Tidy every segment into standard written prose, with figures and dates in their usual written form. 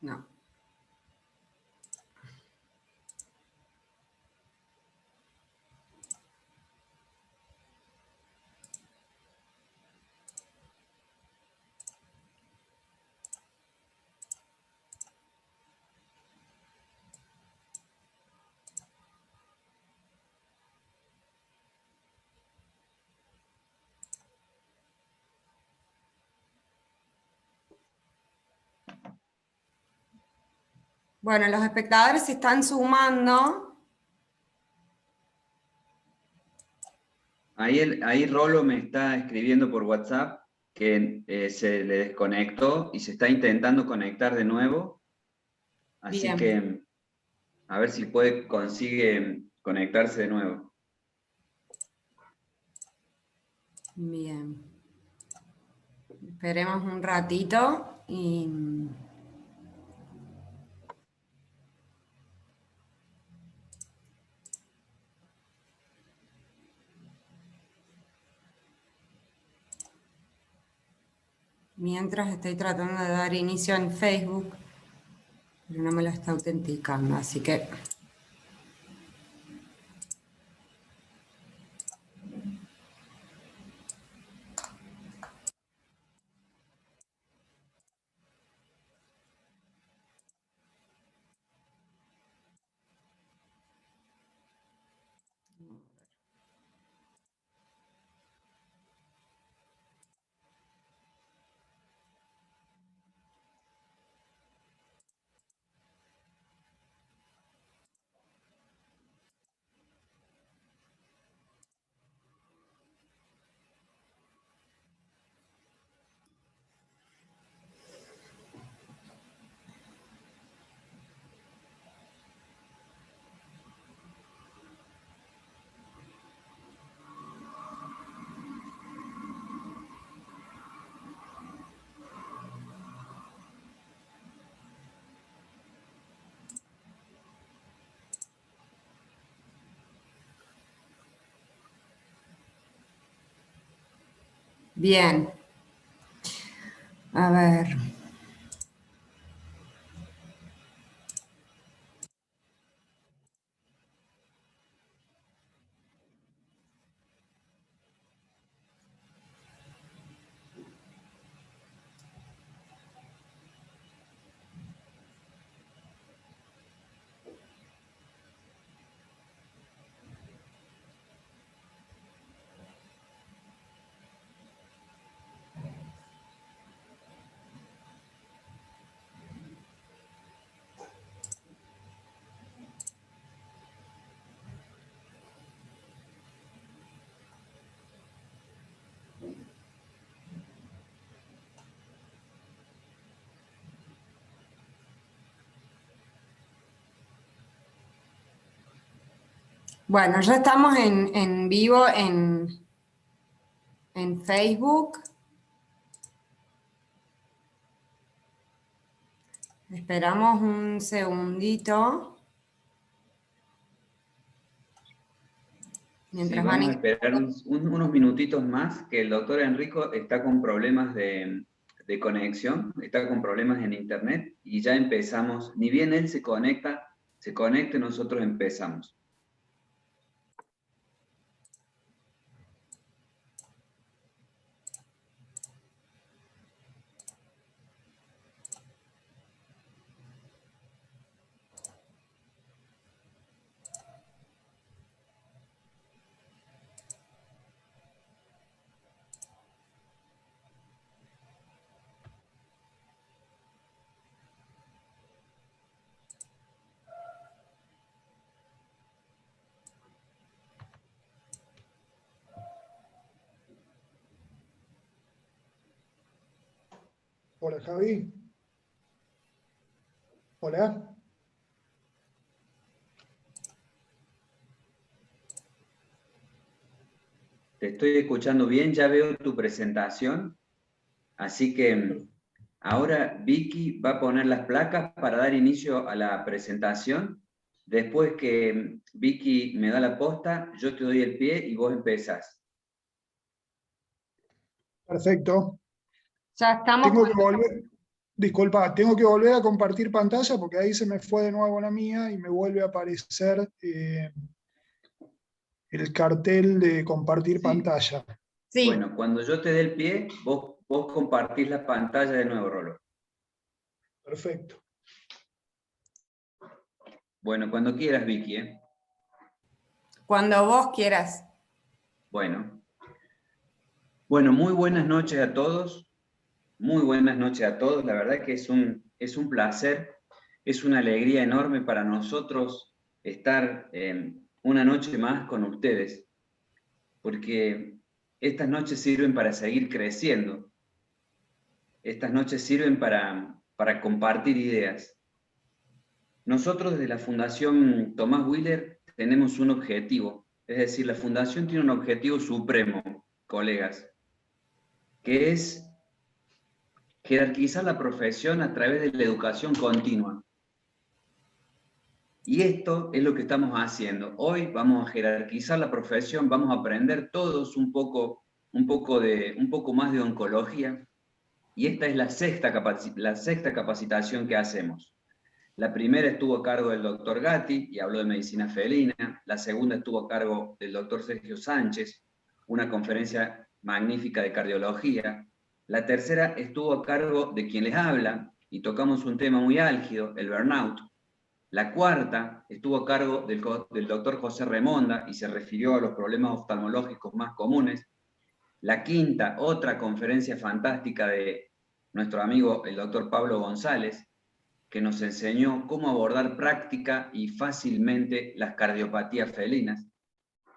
No. Bueno, los espectadores se están sumando. Ahí Rolo me está escribiendo por WhatsApp que se le desconectó y se está intentando conectar de nuevo. Así Bien. que a ver si consigue conectarse de nuevo. Bien. Esperemos un ratito y... Mientras estoy tratando de dar inicio en Facebook, pero no me lo está autenticando, así que... Bien. A ver. Bueno, ya estamos en vivo en Facebook. Esperamos un segundito. Mientras Vamos a van... esperar unos minutitos más, que el doctor Enrico está con problemas de conexión, está con problemas en internet y ya empezamos. Ni bien él se conecte, nosotros empezamos. Hola, Javi. Hola. Te estoy escuchando bien, ya veo tu presentación, así que ahora Vicky va a poner las placas para dar inicio a la presentación. Después que Vicky me da la posta, yo te doy el pie y vos empezás. Perfecto. Ya estamos... Tengo que volver. Disculpa, tengo que volver a compartir pantalla porque ahí se me fue de nuevo la mía y me vuelve a aparecer el cartel de compartir Sí. pantalla. Sí, Bueno, cuando yo te dé el pie, vos compartís la pantalla de nuevo, Rolo. Perfecto. Bueno, cuando quieras, Vicky, ¿eh? cuando vos quieras. Bueno, muy buenas noches a todos. Muy buenas noches a todos. La verdad que es un placer, es una alegría enorme para nosotros estar una noche más con ustedes, porque estas noches sirven para seguir creciendo. Estas noches sirven para compartir ideas. Nosotros desde la Fundación Tomás Wheeler tenemos un objetivo, es decir, la Fundación tiene un objetivo supremo, colegas, que es jerarquizar la profesión a través de la educación continua. Y esto es lo que estamos haciendo. Hoy vamos a jerarquizar la profesión, vamos a aprender todos un poco más de oncología, y esta es la sexta capacitación que hacemos. La primera estuvo a cargo del doctor Gatti y habló de medicina felina. La segunda estuvo a cargo del doctor Sergio Sánchez, una conferencia magnífica de cardiología. La tercera estuvo a cargo de quien les habla y tocamos un tema muy álgido, el burnout. La cuarta estuvo a cargo del doctor José Remonda y se refirió a los problemas oftalmológicos más comunes. La quinta, otra conferencia fantástica de nuestro amigo el doctor Pablo González, que nos enseñó cómo abordar práctica y fácilmente las cardiopatías felinas.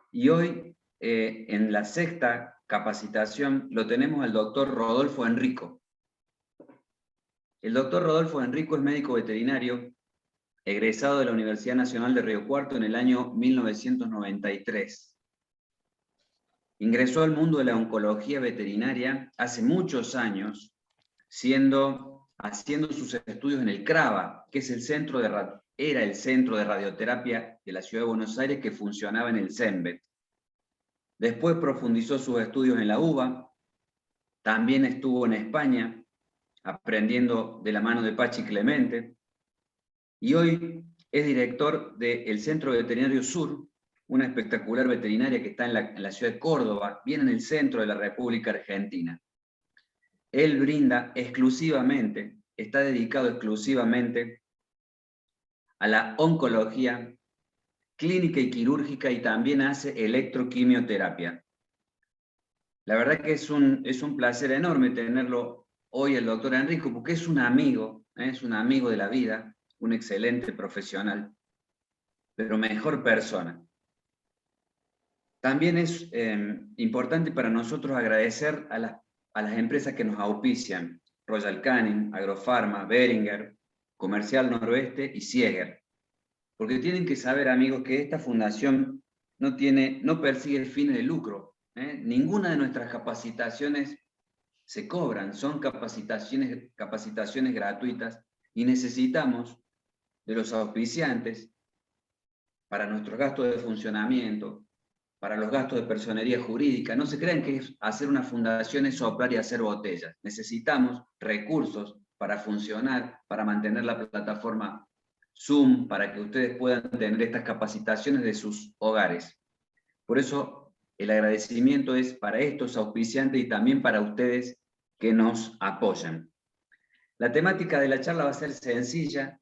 Y hoy, en la sexta capacitación, lo tenemos al doctor Rodolfo Enrico. El doctor Rodolfo Enrico es médico veterinario, egresado de la Universidad Nacional de Río Cuarto en el año 1993. Ingresó al mundo de la oncología veterinaria hace muchos años, haciendo sus estudios en el CRAVA, que es era el centro de radioterapia de la Ciudad de Buenos Aires que funcionaba en el CENVET. Después profundizó sus estudios en la UBA, también estuvo en España, aprendiendo de la mano de Pachi Clemente, y hoy es director del Centro Veterinario Sur, una espectacular veterinaria que está en la ciudad de Córdoba, bien en el centro de la República Argentina. Él brinda exclusivamente, está dedicado exclusivamente a la oncología clínica y quirúrgica y también hace electroquimioterapia. La verdad que es un placer enorme tenerlo hoy el doctor Enrico, porque es un amigo de la vida, un excelente profesional, pero mejor persona. También es importante para nosotros agradecer a las empresas que nos auspician, Royal Canin, Agrofarma, Beringer, Comercial Noroeste y Sieger. Porque tienen que saber, amigos, que esta fundación no persigue fines de lucro. Ninguna de nuestras capacitaciones se cobran, son capacitaciones gratuitas y necesitamos de los auspiciantes para nuestros gastos de funcionamiento, para los gastos de personería jurídica. No se crean que hacer una fundación es soplar y hacer botellas. Necesitamos recursos para funcionar, para mantener la plataforma Zoom, para que ustedes puedan tener estas capacitaciones de sus hogares. Por eso el agradecimiento es para estos auspiciantes y también para ustedes que nos apoyan. La temática de la charla va a ser sencilla,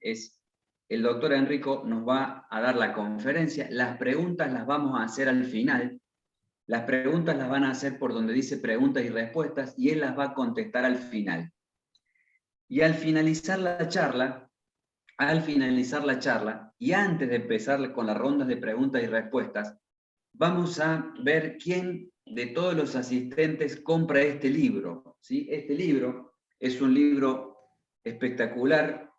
el doctor Enrico nos va a dar la conferencia, las preguntas las vamos a hacer al final, las preguntas las van a hacer por donde dice preguntas y respuestas y él las va a contestar al final. Y al finalizar la charla, y antes de empezar con las rondas de preguntas y respuestas, vamos a ver quién de todos los asistentes compra este libro, ¿sí? Este libro es un libro espectacular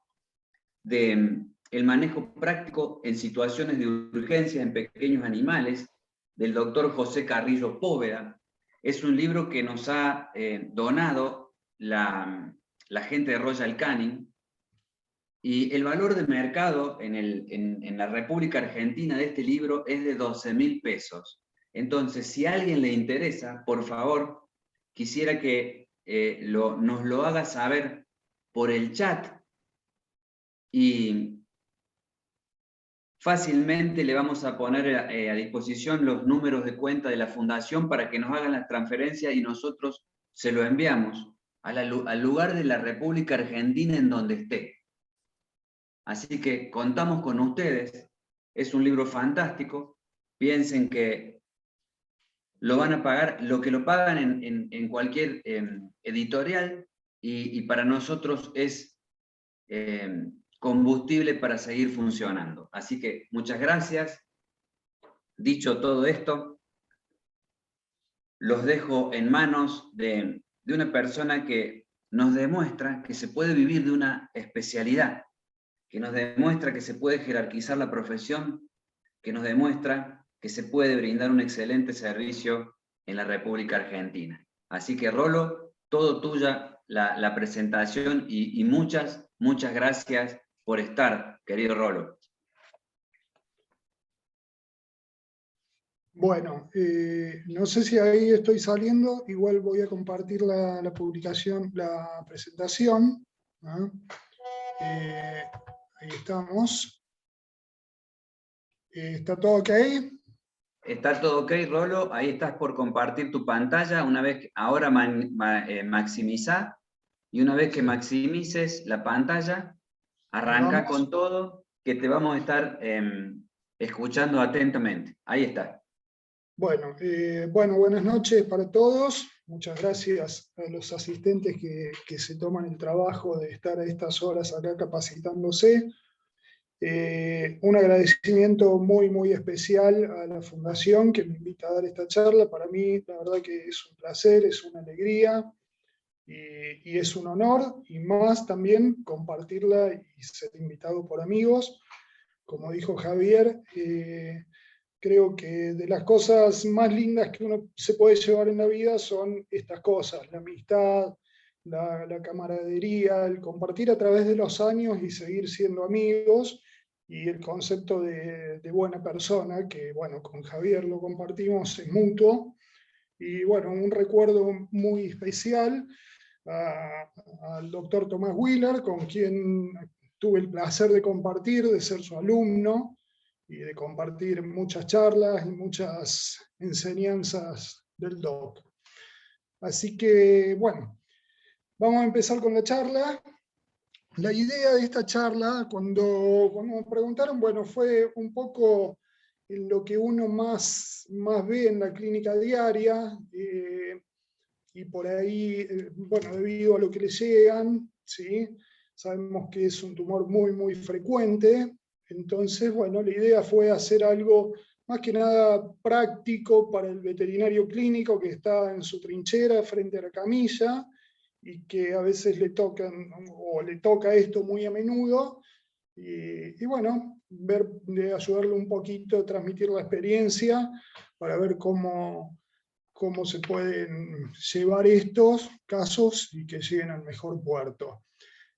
de el manejo práctico en situaciones de urgencia en pequeños animales, del doctor José Carrillo Póveda. Es un libro que nos ha donado la gente de Royal Canin, y el valor de mercado en la República Argentina de este libro es de 12.000 pesos. Entonces, si a alguien le interesa, por favor, quisiera que nos lo haga saber por el chat y fácilmente le vamos a poner a disposición los números de cuenta de la fundación para que nos hagan las transferencias y nosotros se lo enviamos al lugar de la República Argentina en donde esté. Así que contamos con ustedes. Es un libro fantástico. Piensen que lo van a pagar, lo que lo pagan en cualquier editorial, y para nosotros es combustible para seguir funcionando. Así que muchas gracias. Dicho todo esto, los dejo en manos de una persona que nos demuestra que se puede vivir de una especialidad, que nos demuestra que se puede jerarquizar la profesión, que nos demuestra que se puede brindar un excelente servicio en la República Argentina. Así que, Rolo, todo tuya la presentación y muchas gracias por estar, querido Rolo. Bueno, no sé si ahí estoy saliendo, igual voy a compartir la publicación, la presentación, ¿no? Ahí estamos. ¿Está todo ok? Está todo ok, Rolo. Ahí estás por compartir tu pantalla. Ahora maximiza, y una vez que maximices la pantalla, arranca con todo, que te vamos a estar escuchando atentamente. Ahí está. Bueno, buenas noches para todos. Muchas gracias a los asistentes que se toman el trabajo de estar a estas horas acá capacitándose. Un agradecimiento muy especial a la Fundación que me invita a dar esta charla. Para mí, la verdad que es un placer, es una alegría y es un honor, y más también compartirla y ser invitado por amigos. Como dijo Javier, creo que de las cosas más lindas que uno se puede llevar en la vida son estas cosas: la amistad, la camaradería, el compartir a través de los años y seguir siendo amigos, y el concepto de buena persona, que bueno, con Javier lo compartimos, es mutuo. Y bueno, un recuerdo muy especial al doctor Tomás Wheeler, con quien tuve el placer de compartir, de ser su alumno y de compartir muchas charlas y muchas enseñanzas del doc. Así que bueno, vamos a empezar con la charla. La idea de esta charla, cuando me preguntaron, bueno, fue un poco en lo que uno más ve en la clínica diaria, y por ahí, bueno, debido a lo que le llegan, ¿sí? Sabemos que es un tumor muy frecuente. Entonces, bueno, la idea fue hacer algo más que nada práctico para el veterinario clínico que está en su trinchera frente a la camilla, y que a veces le toca esto muy a menudo, y bueno, de ayudarle un poquito a transmitir la experiencia para ver cómo se pueden llevar estos casos y que lleguen al mejor puerto.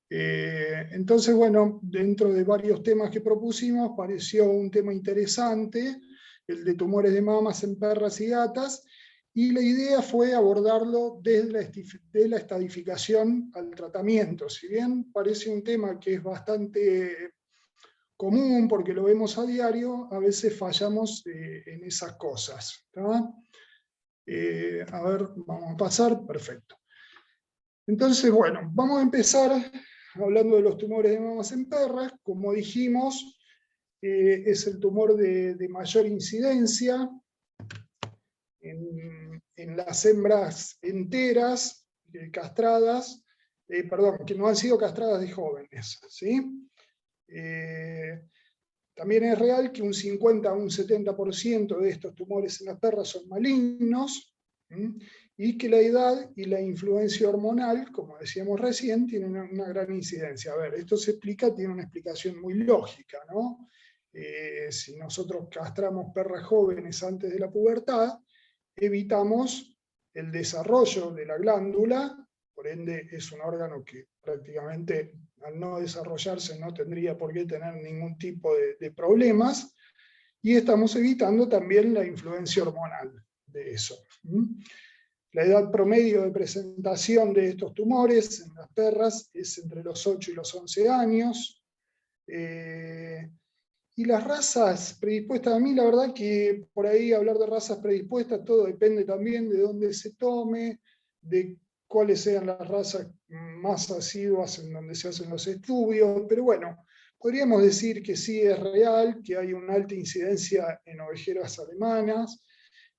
Entonces, bueno, dentro de varios temas que propusimos, pareció un tema interesante, el de tumores de mamas en perras y gatas, y la idea fue abordarlo desde la estadificación al tratamiento. Si bien parece un tema que es bastante común porque lo vemos a diario, a veces fallamos en esas cosas, ¿tá? A ver, vamos a pasar, perfecto. Entonces, bueno, vamos a empezar hablando de los tumores de mamas en perras. Como dijimos, es el tumor de mayor incidencia en las hembras enteras, castradas, perdón, que no han sido castradas de jóvenes, ¿sí? También es real que un 50 a un 70% de estos tumores en las perras son malignos, y que la edad y la influencia hormonal, como decíamos recién, tienen una gran incidencia. A ver, esto se explica, tiene una explicación muy lógica, ¿no? Si nosotros castramos perras jóvenes antes de la pubertad, evitamos el desarrollo de la glándula, por ende es un órgano que prácticamente al no desarrollarse no tendría por qué tener ningún tipo de problemas, y estamos evitando también la influencia hormonal de eso. La edad promedio de presentación de estos tumores en las perras es entre los 8 y los 11 años. Y las razas predispuestas, a mí la verdad que por ahí hablar de razas predispuestas, todo depende también de dónde se tome, de cuáles sean las razas más asiduas en donde se hacen los estudios, pero bueno, podríamos decir que sí es real, que hay una alta incidencia en ovejeras alemanas,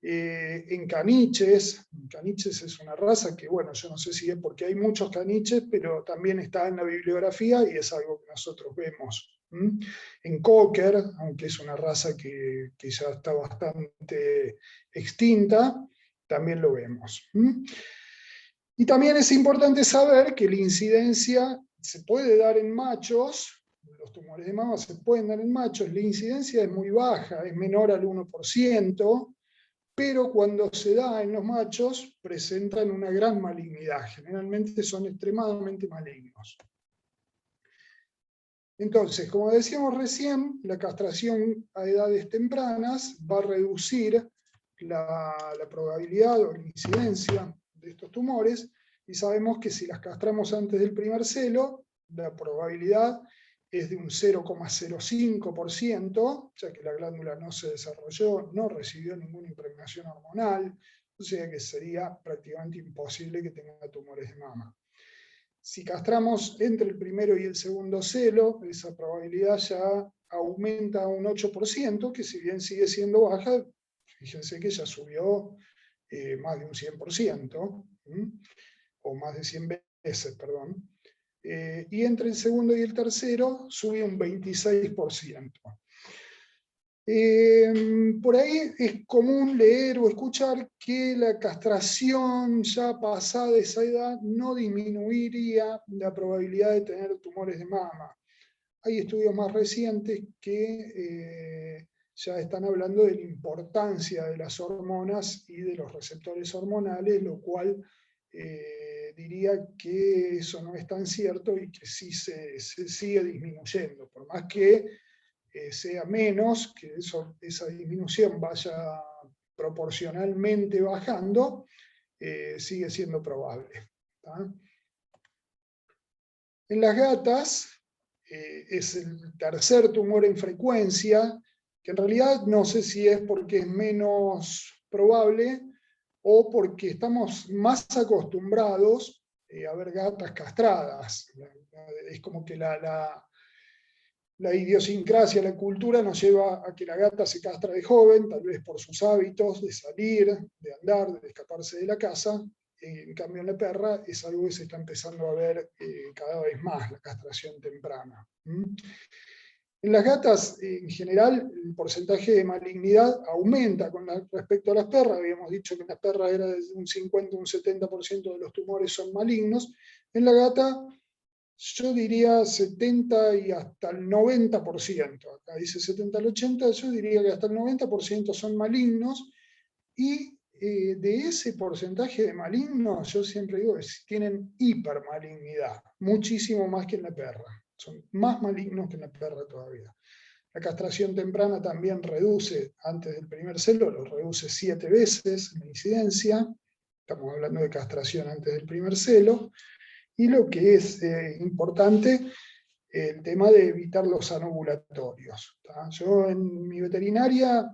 en caniches. Caniches es una raza que, bueno, yo no sé si es porque hay muchos caniches, pero también está en la bibliografía y es algo que nosotros vemos. En cocker, aunque es una raza que ya está bastante extinta, también lo vemos. Y también es importante saber que la incidencia se puede dar en machos, los tumores de mama se pueden dar en machos, la incidencia es muy baja, es menor al 1%, pero cuando se da en los machos presentan una gran malignidad, generalmente son extremadamente malignos. Entonces, como decíamos recién, la castración a edades tempranas va a reducir la probabilidad o la incidencia de estos tumores, y sabemos que si las castramos antes del primer celo, la probabilidad es de un 0,05%, ya que la glándula no se desarrolló, no recibió ninguna impregnación hormonal, o sea que sería prácticamente imposible que tenga tumores de mama. Si castramos entre el primero y el segundo celo, esa probabilidad ya aumenta a un 8%, que si bien sigue siendo baja, fíjense que ya subió más de un 100%, o más de 100 veces, perdón. Y entre el segundo y el tercero sube un 26%. Por ahí es común leer o escuchar que la castración ya pasada esa edad no disminuiría la probabilidad de tener tumores de mama. Hay estudios más recientes que ya están hablando de la importancia de las hormonas y de los receptores hormonales, lo cual diría que eso no es tan cierto y que sí se sigue disminuyendo, por más que sea menos, que esa disminución vaya proporcionalmente bajando, sigue siendo probable. ¿tá? En las gatas es el tercer tumor en frecuencia, que en realidad no sé si es porque es menos probable o porque estamos más acostumbrados a ver gatas castradas. Es como que la idiosincrasia, la cultura nos lleva a que la gata se castra de joven, tal vez por sus hábitos de salir, de andar, de escaparse de la casa. En cambio, en la perra es algo que se está empezando a ver cada vez más, la castración temprana. En las gatas, en general, el porcentaje de malignidad aumenta con respecto a las perras. Habíamos dicho que en las perras era de un 50 a un 70% de los tumores son malignos. En la gata, yo diría 70 y hasta el 90%. Acá dice 70 al 80, yo diría que hasta el 90% son malignos. Y de ese porcentaje de malignos, yo siempre digo que tienen hipermalignidad, muchísimo más que en la perra. Son más malignos que en la perra todavía. La castración temprana también reduce, antes del primer celo, lo reduce 7 veces la incidencia. Estamos hablando de castración antes del primer celo. Y lo que es importante, el tema de evitar los anovulatorios. Yo en mi veterinaria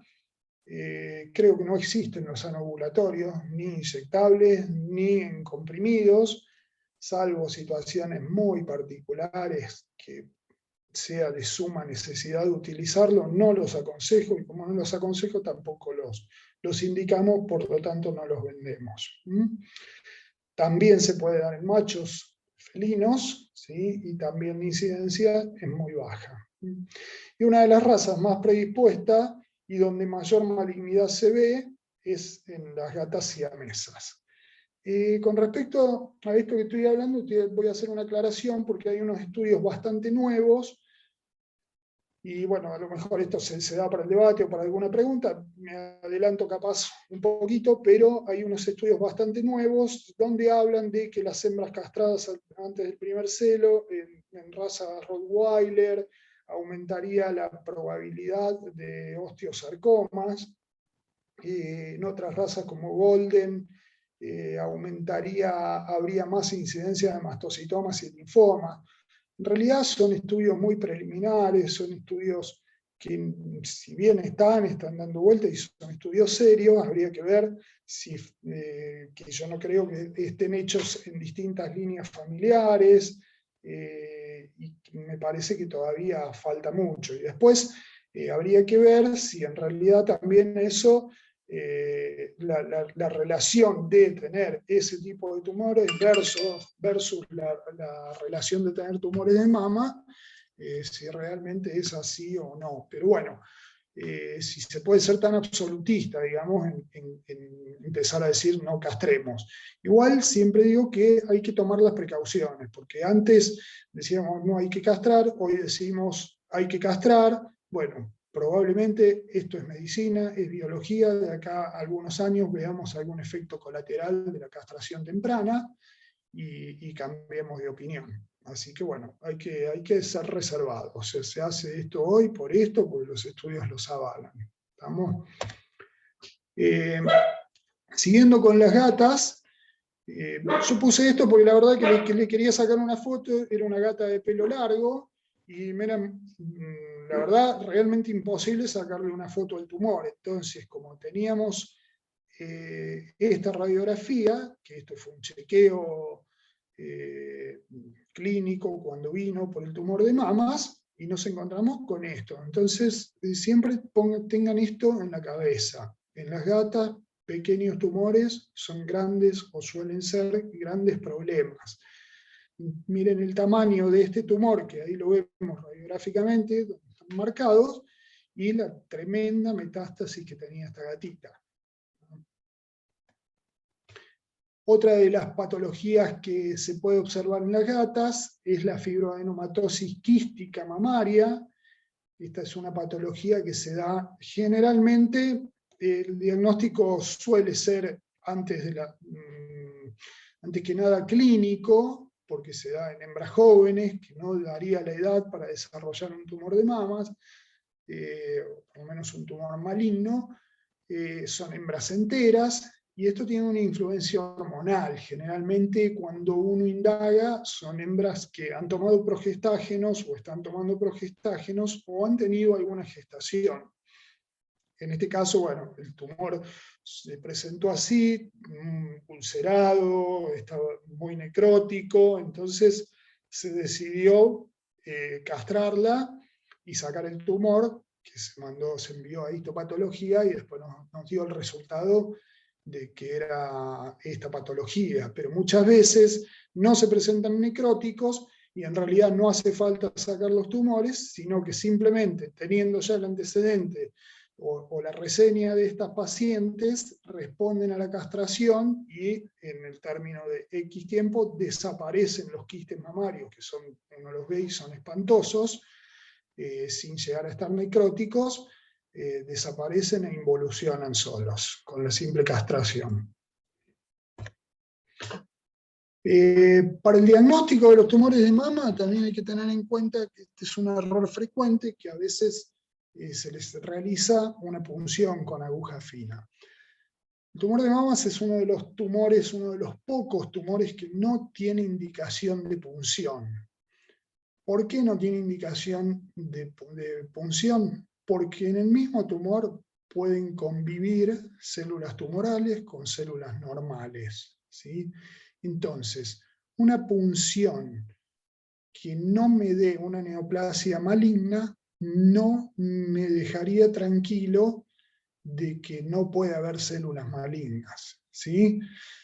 creo que no existen los anovulatorios, ni inyectables, ni en comprimidos, salvo situaciones muy particulares que sea de suma necesidad de utilizarlo, no los aconsejo, y como no los aconsejo tampoco los indicamos, por lo tanto no los vendemos. También se puede dar en machos felinos, ¿sí? Y también la incidencia es muy baja. Y una de las razas más predispuestas y donde mayor malignidad se ve es en las gatas siamesas. Con respecto a esto que estoy hablando, voy a hacer una aclaración porque hay unos estudios bastante nuevos. Y bueno, a lo mejor esto se da para el debate o para alguna pregunta, me adelanto capaz un poquito, pero hay unos estudios bastante nuevos donde hablan de que las hembras castradas antes del primer celo, en raza Rottweiler, aumentaría la probabilidad de osteosarcomas. En otras razas como Golden habría más incidencia de mastocitomas y linfomas. En realidad son estudios muy preliminares, son estudios que, si bien están dando vueltas y son estudios serios, habría que ver si, que yo no creo que estén hechos en distintas líneas familiares, y me parece que todavía falta mucho. Y después habría que ver si en realidad también eso, la relación de tener ese tipo de tumores versus la relación de tener tumores de mama, si realmente es así o no. Pero bueno, si se puede ser tan absolutista, digamos, en empezar a decir no castremos. Igual siempre digo que hay que tomar las precauciones, porque antes decíamos no hay que castrar, hoy decimos hay que castrar. Bueno, probablemente esto es medicina, es biología, de acá a algunos años veamos algún efecto colateral de la castración temprana y cambiemos de opinión. Así que bueno, hay que ser reservados. O sea, se hace esto hoy por esto, porque los estudios los avalan. ¿Estamos? Siguiendo con las gatas, yo puse esto porque la verdad que le quería sacar una foto, era una gata de pelo largo, y me era, la verdad, realmente imposible sacarle una foto del tumor. Entonces, como teníamos esta radiografía, que esto fue un chequeo clínico cuando vino por el tumor de mamas, y nos encontramos con esto. Entonces, siempre tengan esto en la cabeza. En las gatas, pequeños tumores son grandes o suelen ser grandes problemas. Miren el tamaño de este tumor, que ahí lo vemos radiográficamente, donde están marcados, y la tremenda metástasis que tenía esta gatita. Otra de las patologías que se puede observar en las gatas es la fibroadenomatosis quística mamaria. Esta es una patología que se da generalmente, el diagnóstico suele ser antes que nada clínico, porque se da en hembras jóvenes, que no daría la edad para desarrollar un tumor de mamas, por lo menos un tumor maligno. Son hembras enteras, y esto tiene una influencia hormonal. Generalmente cuando uno indaga son hembras que han tomado progestágenos o están tomando progestágenos o han tenido alguna gestación. En este caso, bueno, el tumor se presentó así, ulcerado, estaba muy necrótico, entonces se decidió castrarla y sacar el tumor, que se envió a histopatología, y después nos dio el resultado de que era esta patología. Pero muchas veces no se presentan necróticos y en realidad no hace falta sacar los tumores, sino que simplemente teniendo ya el antecedente o la reseña de estas pacientes, responden a la castración y en el término de X tiempo desaparecen los quistes mamarios, que son, uno los ve y son espantosos, sin llegar a estar necróticos, desaparecen e involucionan solos con la simple castración. Para el diagnóstico de los tumores de mama también hay que tener en cuenta que este es un error frecuente, que a veces se les realiza una punción con aguja fina. El tumor de mamas es uno de los tumores, uno de los pocos tumores que no tiene indicación de punción. ¿Por qué no tiene indicación de punción? Porque en el mismo tumor pueden convivir células tumorales con células normales, ¿sí? Entonces, una punción que no me dé una neoplasia maligna no me dejaría tranquilo de que no puede haber células malignas, ¿sí?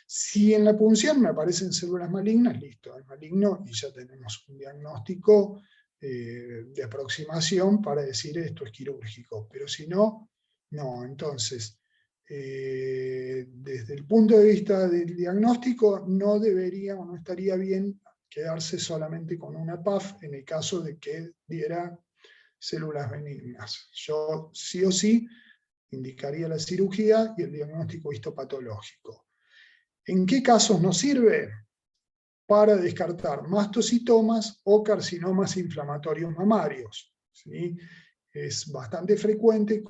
Si en la punción me aparecen células malignas, listo, es maligno y ya tenemos un diagnóstico de aproximación para decir esto es quirúrgico, pero si no, no. Entonces, desde el punto de vista del diagnóstico, no debería o no estaría bien quedarse solamente con una PAF en el caso de que diera células benignas. Yo sí o sí indicaría la cirugía y el diagnóstico histopatológico. ¿En qué casos nos sirve? Para descartar mastocitomas o carcinomas inflamatorios mamarios, ¿sí? Es bastante frecuente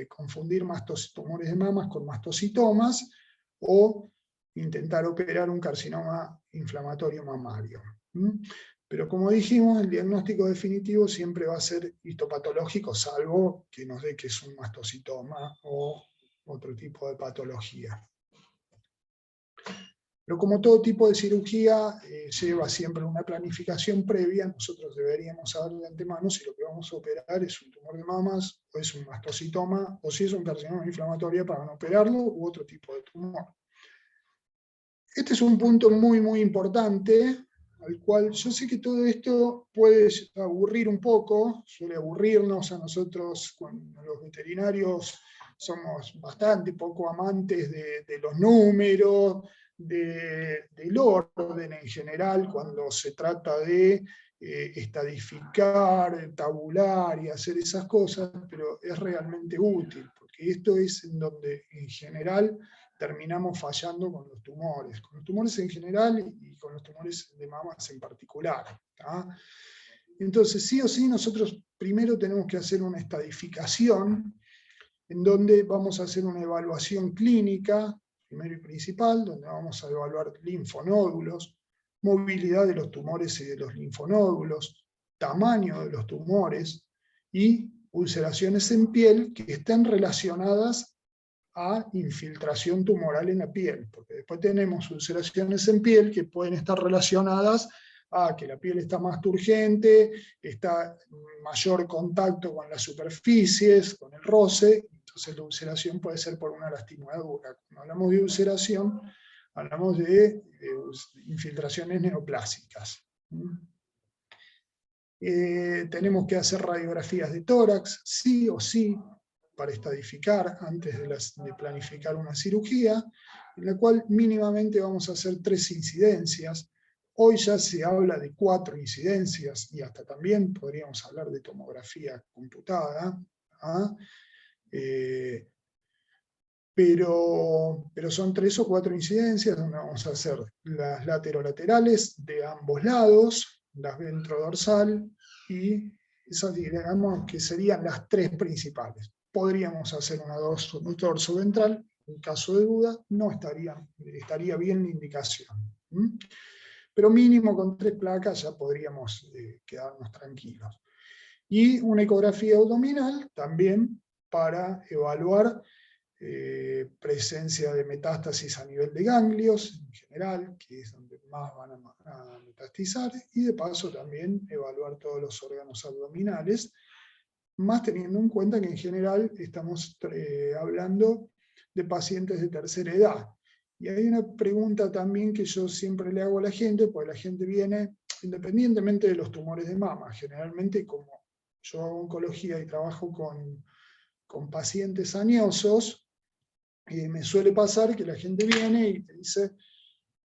confundir tumores de mamas con mastocitomas. o intentar operar un carcinoma inflamatorio mamario. Pero como dijimos, el diagnóstico definitivo siempre va a ser histopatológico, salvo que nos dé que es un mastocitoma o otro tipo de patología. Pero como todo tipo de cirugía lleva siempre una planificación previa, nosotros deberíamos saber de antemano si lo que vamos a operar es un tumor de mamas, o es un mastocitoma, o si es un carcinoma inflamatorio para no operarlo, u otro tipo de tumor. Este es un punto muy, muy importante, al cual yo sé que todo esto puede aburrir un poco, suele aburrirnos a nosotros, cuando los veterinarios somos bastante poco amantes de los números, del orden en general, cuando se trata de estadificar, tabular y hacer esas cosas, pero es realmente útil, porque esto es en donde en general terminamos fallando con los tumores en general y con los tumores de mamas en particular. ¿tá? Entonces, sí o sí, nosotros primero tenemos que hacer una estadificación en donde vamos a hacer una evaluación clínica, primero y principal, donde vamos a evaluar linfonódulos, movilidad de los tumores y de los linfonódulos, tamaño de los tumores y ulceraciones en piel que estén relacionadas a infiltración tumoral en la piel, porque después tenemos ulceraciones en piel que pueden estar relacionadas a que la piel está más turgente, está en mayor contacto con las superficies, con el roce, entonces la ulceración puede ser por una lastimadura. Cuando hablamos de ulceración, hablamos de infiltraciones neoplásicas. Tenemos que hacer radiografías de tórax, sí o sí, para estadificar antes de planificar una cirugía, en la cual mínimamente vamos a hacer 3 incidencias. Hoy ya se habla de 4 incidencias y hasta también podríamos hablar de tomografía computada. Pero son 3 o 4 incidencias donde vamos a hacer las laterolaterales de ambos lados, las ventrodorsal y esas, digamos, que serían las 3 principales. Podríamos hacer una dorso ventral, en caso de duda, no estaría bien la indicación. Pero mínimo con 3 placas ya podríamos quedarnos tranquilos. Y una ecografía abdominal también para evaluar presencia de metástasis a nivel de ganglios en general, que es donde más van a metastizar, y de paso también evaluar todos los órganos abdominales, más teniendo en cuenta que en general estamos hablando de pacientes de tercera edad. Y hay una pregunta también que yo siempre le hago a la gente, porque la gente viene, independientemente de los tumores de mama, generalmente como yo hago oncología y trabajo con pacientes añosos, me suele pasar que la gente viene y te dice,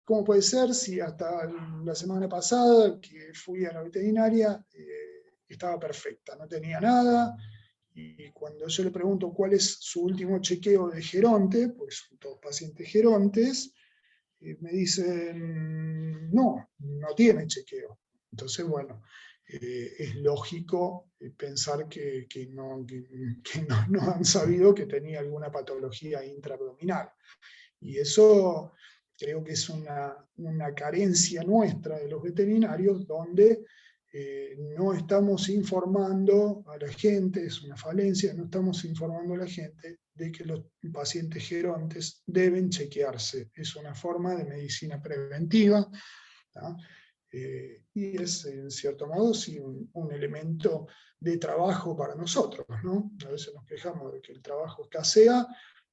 ¿cómo puede ser si hasta la semana pasada que fui a la veterinaria estaba perfecta, no tenía nada? Y cuando yo le pregunto cuál es su último chequeo de geronte, pues son todos pacientes gerontes, me dicen, no tiene chequeo. Entonces, bueno, es lógico pensar que no han sabido que tenía alguna patología intraabdominal. Y eso creo que es una carencia nuestra de los veterinarios, donde no estamos informando a la gente, es una falencia, no estamos informando a la gente de que los pacientes gerontes deben chequearse. Es una forma de medicina preventiva, ¿tá? Y es, en cierto modo, sí, un elemento de trabajo para nosotros, ¿no? A veces nos quejamos de que el trabajo escasea,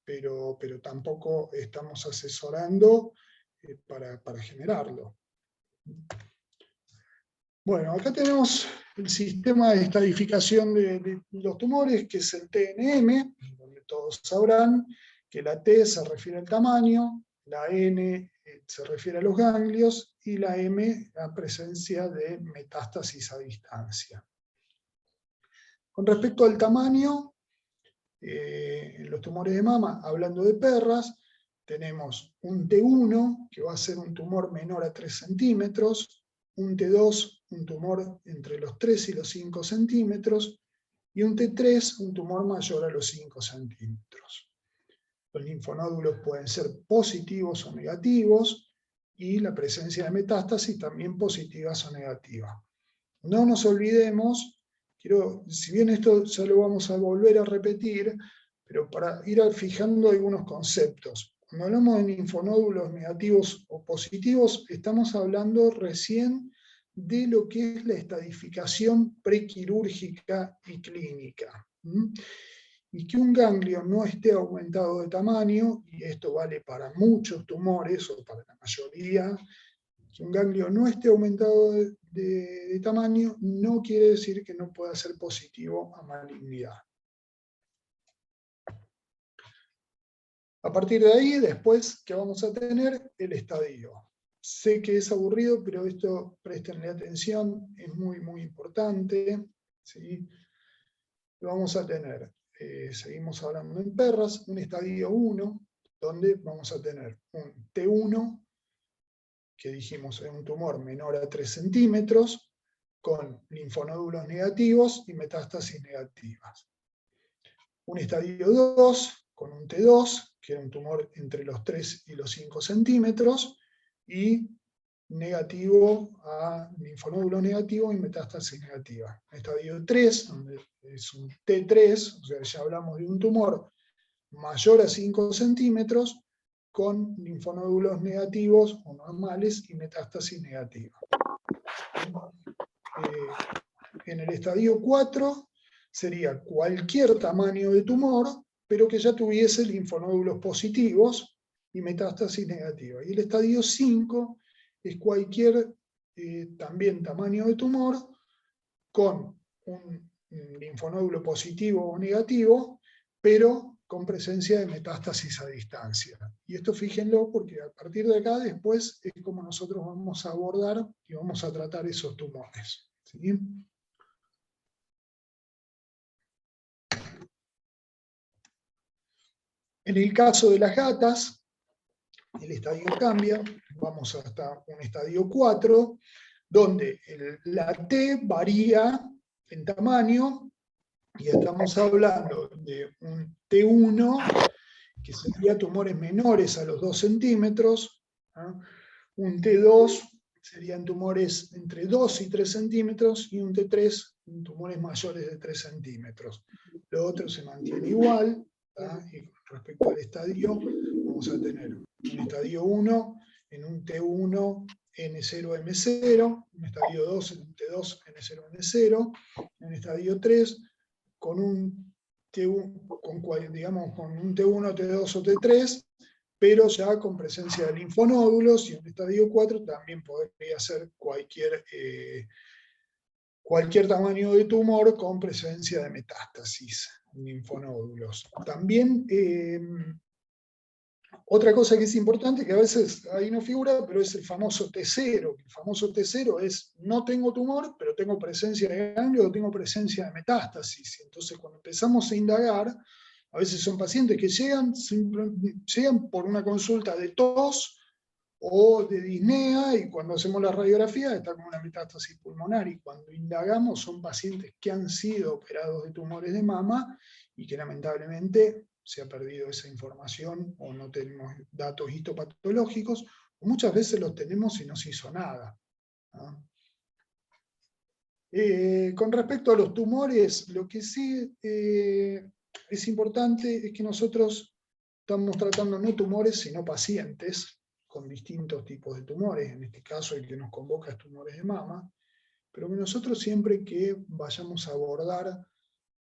pero tampoco estamos asesorando para generarlo. Bueno, acá tenemos el sistema de estadificación de los tumores, que es el TNM, donde todos sabrán que la T se refiere al tamaño, la N se refiere a los ganglios y la M a presencia de metástasis a distancia. Con respecto al tamaño, los tumores de mama, hablando de perras, tenemos un T1, que va a ser un tumor menor a 3 centímetros, un T2, un tumor entre los 3 y los 5 centímetros, y un T3, un tumor mayor a los 5 centímetros. Los linfonódulos pueden ser positivos o negativos, y la presencia de metástasis también positivas o negativas. No nos olvidemos, si bien esto ya lo vamos a volver a repetir, pero para ir fijando algunos conceptos. Cuando hablamos de linfonódulos negativos o positivos, estamos hablando recién de lo que es la estadificación prequirúrgica y clínica. Y que un ganglio no esté aumentado de tamaño, y esto vale para muchos tumores, o para la mayoría, que un ganglio no esté aumentado de tamaño no quiere decir que no pueda ser positivo a malignidad. A partir de ahí, después, ¿qué vamos a tener? El estadio. Sé que es aburrido, pero esto, préstenle atención, es muy, muy importante, ¿sí? Lo vamos a tener, seguimos hablando en perras, un estadio 1, donde vamos a tener un T1, que dijimos es un tumor menor a 3 centímetros, con linfonódulos negativos y metástasis negativas. Un estadio 2, con un T2, que era un tumor entre los 3 y los 5 centímetros, y negativo a linfonódulos negativos y metástasis negativa. Estadio 3, donde es un T3, o sea, ya hablamos de un tumor mayor a 5 centímetros, con linfonódulos negativos o normales y metástasis negativa. En el estadio 4 sería cualquier tamaño de tumor, pero que ya tuviese linfonódulos positivos y metástasis negativa. Y el estadio 5 es cualquier también tamaño de tumor con un linfonódulo positivo o negativo, pero con presencia de metástasis a distancia. Y esto fíjenlo, porque a partir de acá después es como nosotros vamos a abordar y vamos a tratar esos tumores. ¿Sí? En el caso de las gatas, el estadio cambia, vamos hasta un estadio 4, donde la T varía en tamaño, y estamos hablando de un T1, que sería tumores menores a los 2 centímetros, ¿ah? Un T2 serían tumores entre 2 y 3 centímetros, y un T3, tumores mayores de 3 centímetros. Lo otro se mantiene igual, ¿ah? Y con respecto al estadio, vamos a tener un estadio 1 en un T1 N0M0, un estadio 2 en un T2 N0M0, un estadio 3 con un T1, con un T1, T2 o T3, pero ya con presencia de linfonódulos, y en el estadio 4 también podría ser cualquier tamaño de tumor con presencia de metástasis, linfonódulos. También, otra cosa que es importante, que a veces ahí no figura, pero es el famoso T0. El famoso T0 es: no tengo tumor, pero tengo presencia de ganglio o tengo presencia de metástasis. Entonces, cuando empezamos a indagar, a veces son pacientes que llegan por una consulta de tos o de disnea, y cuando hacemos la radiografía está con una metástasis pulmonar, y cuando indagamos son pacientes que han sido operados de tumores de mama y que lamentablemente se ha perdido esa información, o no tenemos datos histopatológicos, o muchas veces los tenemos y no se hizo nada, ¿no? Con respecto a los tumores, lo que sí es importante es que nosotros estamos tratando no tumores, sino pacientes con distintos tipos de tumores. En este caso, el que nos convoca es tumores de mama, pero que nosotros, siempre que vayamos a abordar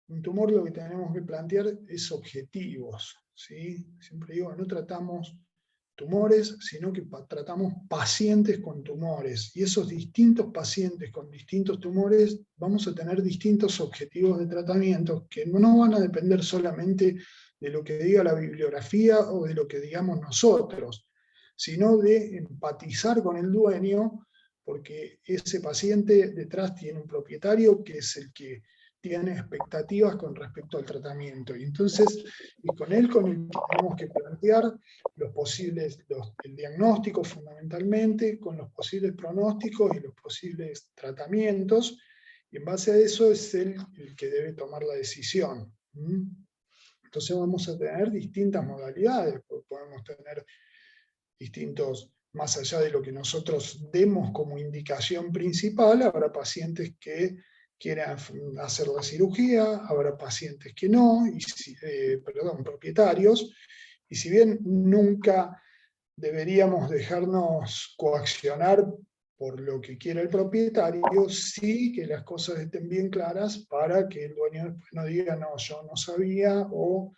un tumor, lo que tenemos que plantear es objetivos, ¿sí? Siempre digo, no tratamos tumores, sino que tratamos pacientes con tumores, y esos distintos pacientes con distintos tumores vamos a tener distintos objetivos de tratamiento, que no van a depender solamente de lo que diga la bibliografía o de lo que digamos nosotros, sino de empatizar con el dueño, porque ese paciente detrás tiene un propietario que es el que tiene expectativas con respecto al tratamiento, y entonces con el que tenemos que plantear el diagnóstico fundamentalmente, con los posibles pronósticos y los posibles tratamientos, y en base a eso es el que debe tomar la decisión. Entonces vamos a tener distintas modalidades, podemos tener distintos, más allá de lo que nosotros demos como indicación principal, habrá pacientes que quieran hacer la cirugía, habrá pacientes que no, propietarios, y si bien nunca deberíamos dejarnos coaccionar por lo que quiere el propietario, sí que las cosas estén bien claras para que el dueño después no diga, no, yo no sabía, o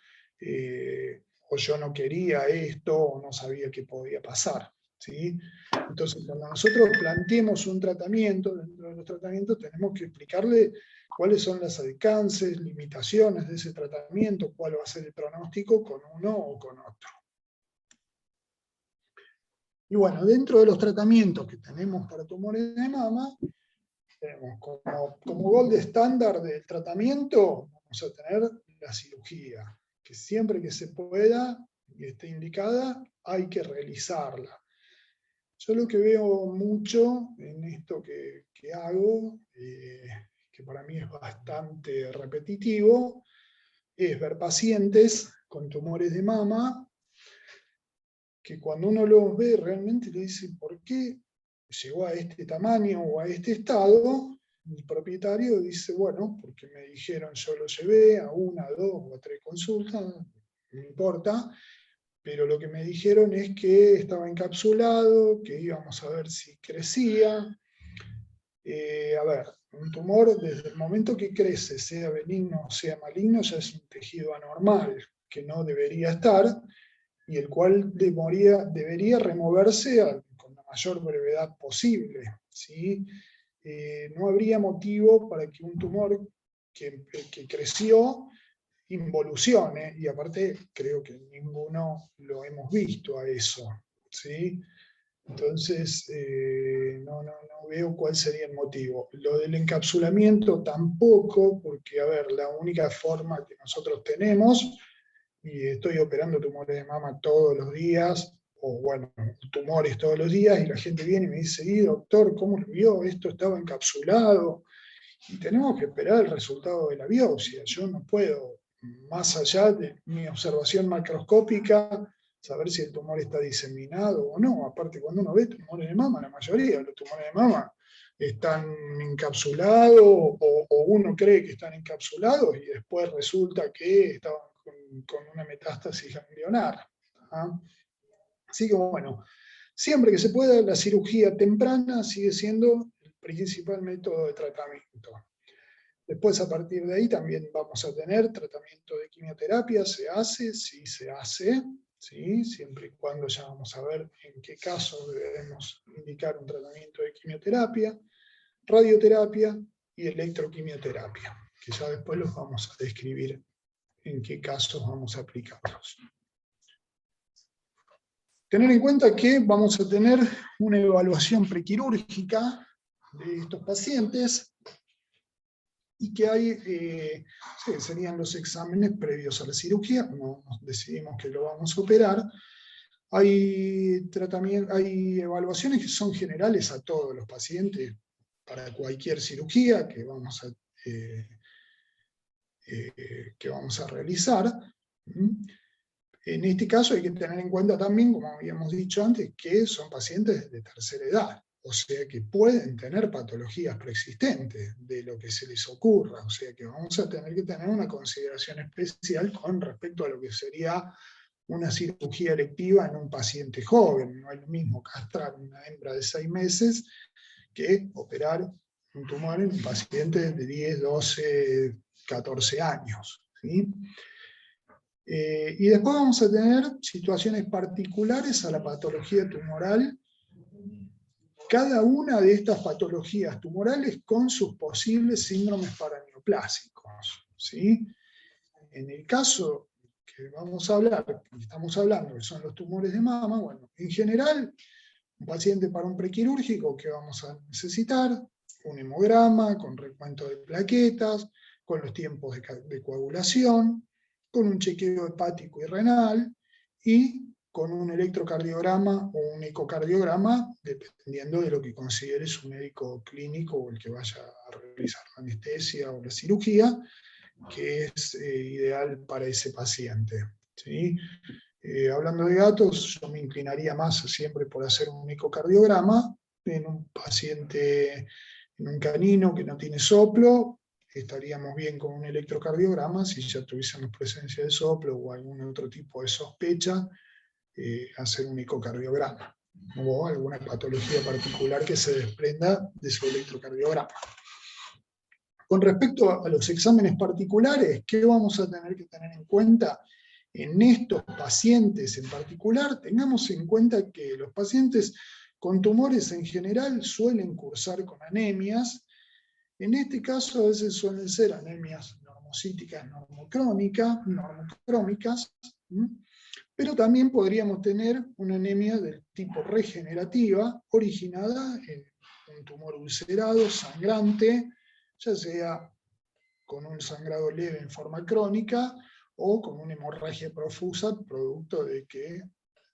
yo no quería esto, o no sabía qué podía pasar, ¿sí? Entonces, cuando nosotros planteemos un tratamiento, dentro de los tratamientos tenemos que explicarle cuáles son los alcances, limitaciones de ese tratamiento, cuál va a ser el pronóstico con uno o con otro. Y bueno, dentro de los tratamientos que tenemos para tumores de mama, tenemos como gold estándar del tratamiento, vamos a tener la cirugía, que siempre que se pueda y esté indicada, hay que realizarla. Yo lo que veo mucho en esto que hago, que para mí es bastante repetitivo, es ver pacientes con tumores de mama, que cuando uno los ve realmente le dice, ¿por qué llegó a este tamaño o a este estado? El propietario dice, bueno, porque me dijeron, yo lo llevé a 1, 2 o 3 consultas, no importa, pero lo que me dijeron es que estaba encapsulado, que íbamos a ver si crecía. A ver, un tumor desde el momento que crece, sea benigno o sea maligno, ya es un tejido anormal, que no debería estar, y el cual debería removerse con la mayor brevedad posible, ¿sí? No habría motivo para que un tumor que creció involucione, y aparte creo que ninguno lo hemos visto a eso, ¿sí? Entonces, no veo cuál sería el motivo. Lo del encapsulamiento tampoco, porque, a ver, la única forma que nosotros tenemos, y estoy operando tumores de mama todos los días, o bueno, tumores todos los días, y la gente viene y me dice, doctor, ¿cómo lo vio? Esto estaba encapsulado, y tenemos que esperar el resultado de la biopsia. Yo no puedo, más allá de mi observación macroscópica, saber si el tumor está diseminado o no. Aparte, cuando uno ve tumores de mama, la mayoría de los tumores de mama están encapsulados, o uno cree que están encapsulados, y después resulta que estaban con una metástasis ganglionar. ¿Ah? Así que bueno, siempre que se pueda, la cirugía temprana sigue siendo el principal método de tratamiento. Después, a partir de ahí, también vamos a tener tratamiento de quimioterapia. ¿Se hace? Sí, se hace, ¿sí? Siempre y cuando ya vamos a ver en qué caso debemos indicar un tratamiento de quimioterapia, radioterapia y electroquimioterapia, que ya después los vamos a describir en qué casos vamos a aplicarlos. Tener en cuenta que vamos a tener una evaluación prequirúrgica de estos pacientes, y que hay, serían los exámenes previos a la cirugía. No decidimos que lo vamos a operar. Hay evaluaciones que son generales a todos los pacientes para cualquier cirugía que vamos a realizar. En este caso hay que tener en cuenta también, como habíamos dicho antes, que son pacientes de tercera edad, o sea que pueden tener patologías preexistentes de lo que se les ocurra, o sea que vamos a tener que tener una consideración especial con respecto a lo que sería una cirugía electiva en un paciente joven. No es lo mismo castrar una hembra de 6 meses que operar un tumor en un paciente de 10, 12, 14 años, ¿sí? Y después vamos a tener situaciones particulares a la patología tumoral. Cada una de estas patologías tumorales con sus posibles síndromes paraneoplásicos, ¿sí? En el caso que estamos hablando, que son los tumores de mama, bueno, en general, un paciente para un prequirúrgico, que vamos a necesitar un hemograma con recuento de plaquetas, con los tiempos de coagulación, con un chequeo hepático y renal, y con un electrocardiograma o un ecocardiograma, dependiendo de lo que considere su médico clínico o el que vaya a realizar la anestesia o la cirugía, que es ideal para ese paciente, ¿sí? Hablando de gatos, yo me inclinaría más siempre por hacer un ecocardiograma en un paciente, en un canino que no tiene soplo. Estaríamos bien con un electrocardiograma si ya tuviésemos presencia de soplo o algún otro tipo de sospecha, hacer un ecocardiograma o alguna patología particular que se desprenda de su electrocardiograma. Con respecto a los exámenes particulares, ¿qué vamos a tener que tener en cuenta? En estos pacientes en particular, tengamos en cuenta que los pacientes con tumores en general suelen cursar con anemias. En este caso, a veces suelen ser anemias normocíticas, normocrómicas, pero también podríamos tener una anemia del tipo regenerativa, originada en un tumor ulcerado, sangrante, ya sea con un sangrado leve en forma crónica o con una hemorragia profusa, producto de que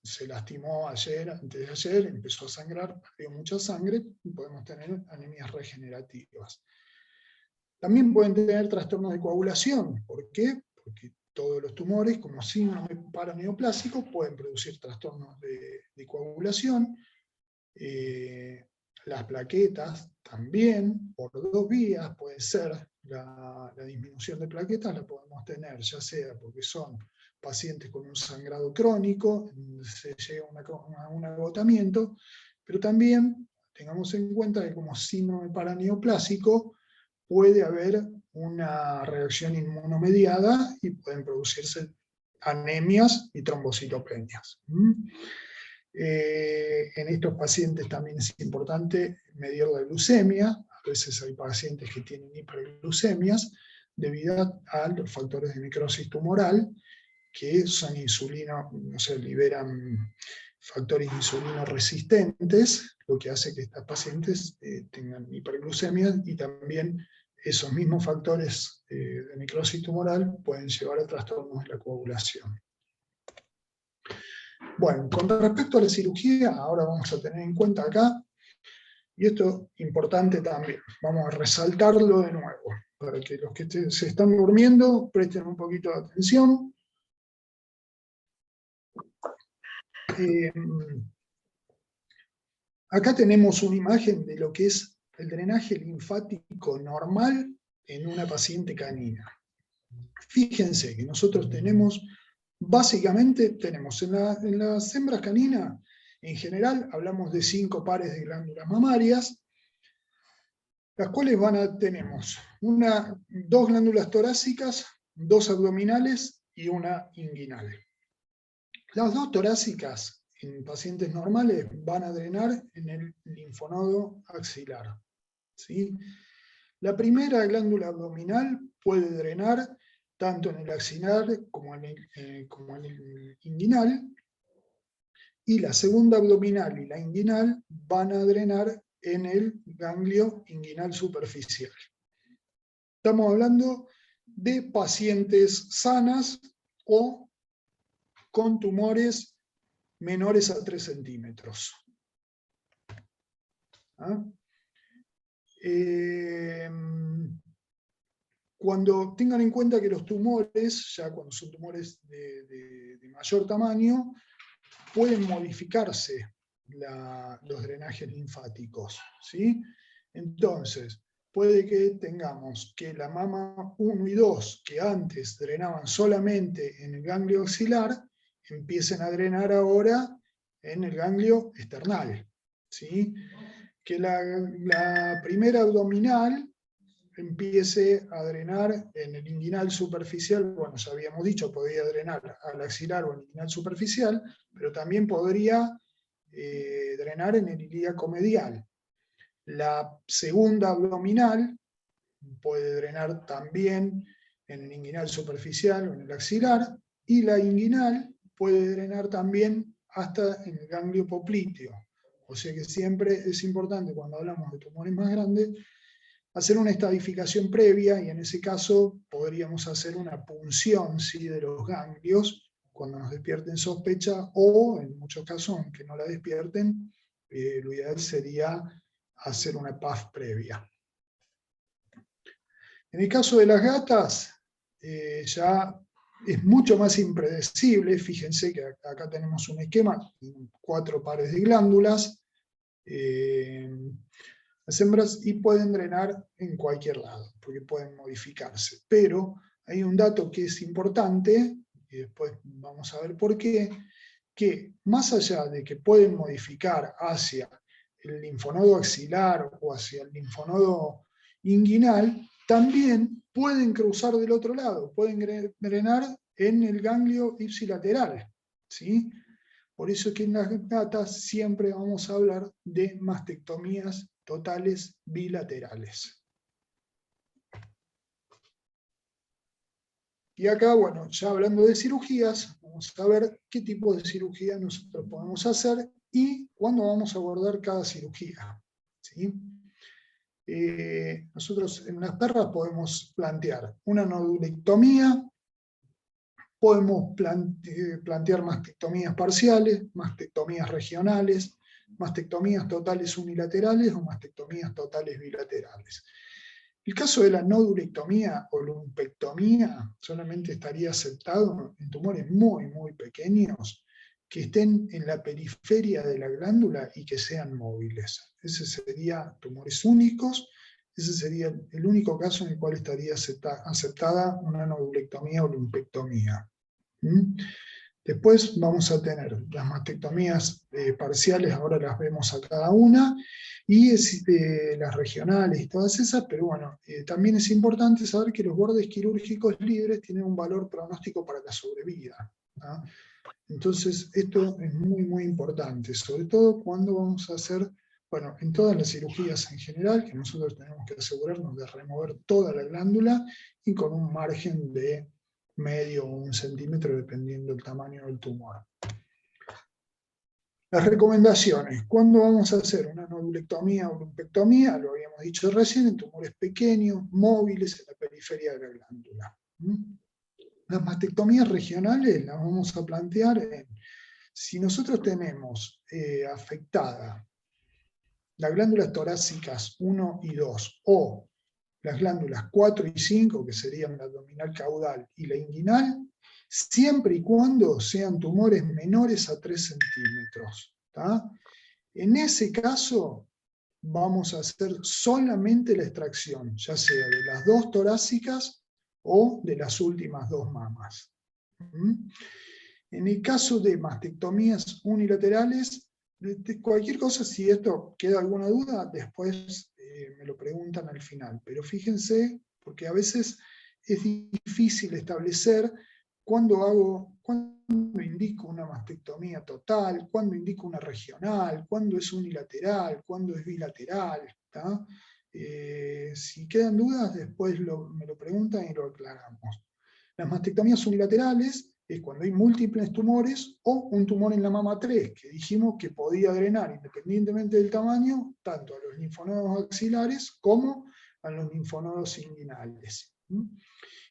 se lastimó ayer, antes de ayer, empezó a sangrar, perdió mucha sangre, y podemos tener anemias regenerativas. También pueden tener trastornos de coagulación. ¿Por qué? Porque todos los tumores, como síndrome paraneoplásico, pueden producir trastornos de coagulación. Las plaquetas también, por dos vías, puede ser la disminución de plaquetas, la podemos tener ya sea porque son pacientes con un sangrado crónico, se llega a un agotamiento, pero también tengamos en cuenta que como síndrome paraneoplásico puede haber una reacción inmunomediada y pueden producirse anemias y trombocitopenias. En estos pacientes también es importante medir la glucemia. A veces hay pacientes que tienen hiperglucemias debido a los factores de necrosis tumoral, que son insulino, no sé, liberan factores insulino resistentes, lo que hace que estas pacientes tengan hiperglucemia, y también esos mismos factores de necrosis tumoral pueden llevar a trastornos de la coagulación. Bueno, con respecto a la cirugía, ahora vamos a tener en cuenta acá, y esto es importante también, vamos a resaltarlo de nuevo, para que los que se están durmiendo presten un poquito de atención. Acá tenemos una imagen de lo que es el drenaje linfático normal en una paciente canina. Fíjense que nosotros tenemos, básicamente tenemos en las hembras caninas, en general hablamos de 5 pares de glándulas mamarias, las cuales tenemos 2 glándulas torácicas, 2 abdominales y una inguinal. Las 2 torácicas en pacientes normales van a drenar en el linfonodo axilar, ¿sí? La primera glándula abdominal puede drenar tanto en el axilar como en el inguinal, y la segunda abdominal y la inguinal van a drenar en el ganglio inguinal superficial. Estamos hablando de pacientes sanas o con tumores menores a 3 centímetros. Cuando tengan en cuenta que los tumores, ya cuando son tumores de mayor tamaño, pueden modificarse los drenajes linfáticos, ¿sí? Entonces, puede que tengamos que la mama 1 y 2, que antes drenaban solamente en el ganglio axilar, empiecen a drenar ahora en el ganglio esternal, ¿sí? Que la primera abdominal empiece a drenar en el inguinal superficial. Bueno, ya habíamos dicho, podría drenar al axilar o al inguinal superficial, pero también podría drenar en el ilíaco medial. La segunda abdominal puede drenar también en el inguinal superficial o en el axilar, y la inguinal puede drenar también hasta en el ganglio popliteo. O sea que siempre es importante, cuando hablamos de tumores más grandes, hacer una estadificación previa, y en ese caso podríamos hacer una punción, ¿sí?, de los ganglios cuando nos despierten sospecha, o en muchos casos, aunque no la despierten, lo ideal sería hacer una PAF previa. En el caso de las gatas, ya es mucho más impredecible. Fíjense que acá tenemos un esquema, 4 pares de glándulas, las hembras, y pueden drenar en cualquier lado, porque pueden modificarse. Pero hay un dato que es importante, y después vamos a ver por qué, que más allá de que pueden modificar hacia el linfonodo axilar o hacia el linfonodo inguinal, también pueden cruzar del otro lado, pueden drenar en el ganglio ipsilateral, ¿sí? Por eso es que en las gatas siempre vamos a hablar de mastectomías totales bilaterales. Y acá, bueno, ya hablando de cirugías, vamos a ver qué tipo de cirugía nosotros podemos hacer y cuándo vamos a abordar cada cirugía, ¿sí? Nosotros en las perras podemos plantear una nodulectomía, podemos plantear mastectomías parciales, mastectomías regionales, mastectomías totales unilaterales o mastectomías totales bilaterales. El caso de la nodulectomía o lumpectomía solamente estaría aceptado en tumores muy, muy pequeños que estén en la periferia de la glándula y que sean móviles. Ese sería tumores únicos, ese sería el único caso en el cual estaría aceptada una nodulectomía o lumpectomía. Después vamos a tener las mastectomías parciales, ahora las vemos a cada una, y las regionales y todas esas, pero bueno, también es importante saber que los bordes quirúrgicos libres tienen un valor pronóstico para la sobrevida, ¿no? Entonces esto es muy, muy importante, sobre todo cuando vamos a hacer, bueno, en todas las cirugías en general, que nosotros tenemos que asegurarnos de remover toda la glándula y con un margen de medio o 1 centímetro, dependiendo del tamaño del tumor. Las recomendaciones, ¿cuándo vamos a hacer una nodulectomía o lumpectomía? Lo habíamos dicho recién, en tumores pequeños, móviles, en la periferia de la glándula. Las mastectomías regionales las vamos a plantear en, si nosotros tenemos afectada las glándulas torácicas 1 y 2, o las glándulas 4 y 5, que serían la abdominal caudal y la inguinal, siempre y cuando sean tumores menores a 3 centímetros. ¿Tá? En ese caso, vamos a hacer solamente la extracción, ya sea de las 2 torácicas o de las últimas 2 mamas. En el caso de mastectomías unilaterales, de cualquier cosa, si esto queda alguna duda, después me lo preguntan al final. Pero fíjense, porque a veces es difícil establecer cuándo indico una mastectomía total, cuándo indico una regional, cuándo es unilateral, cuándo es bilateral. ¿Tá? Si quedan dudas, después me lo preguntan y lo aclaramos. Las mastectomías unilaterales es cuando hay múltiples tumores o un tumor en la mama 3, que dijimos que podía drenar independientemente del tamaño, tanto a los linfonodos axilares como a los linfonodos inguinales.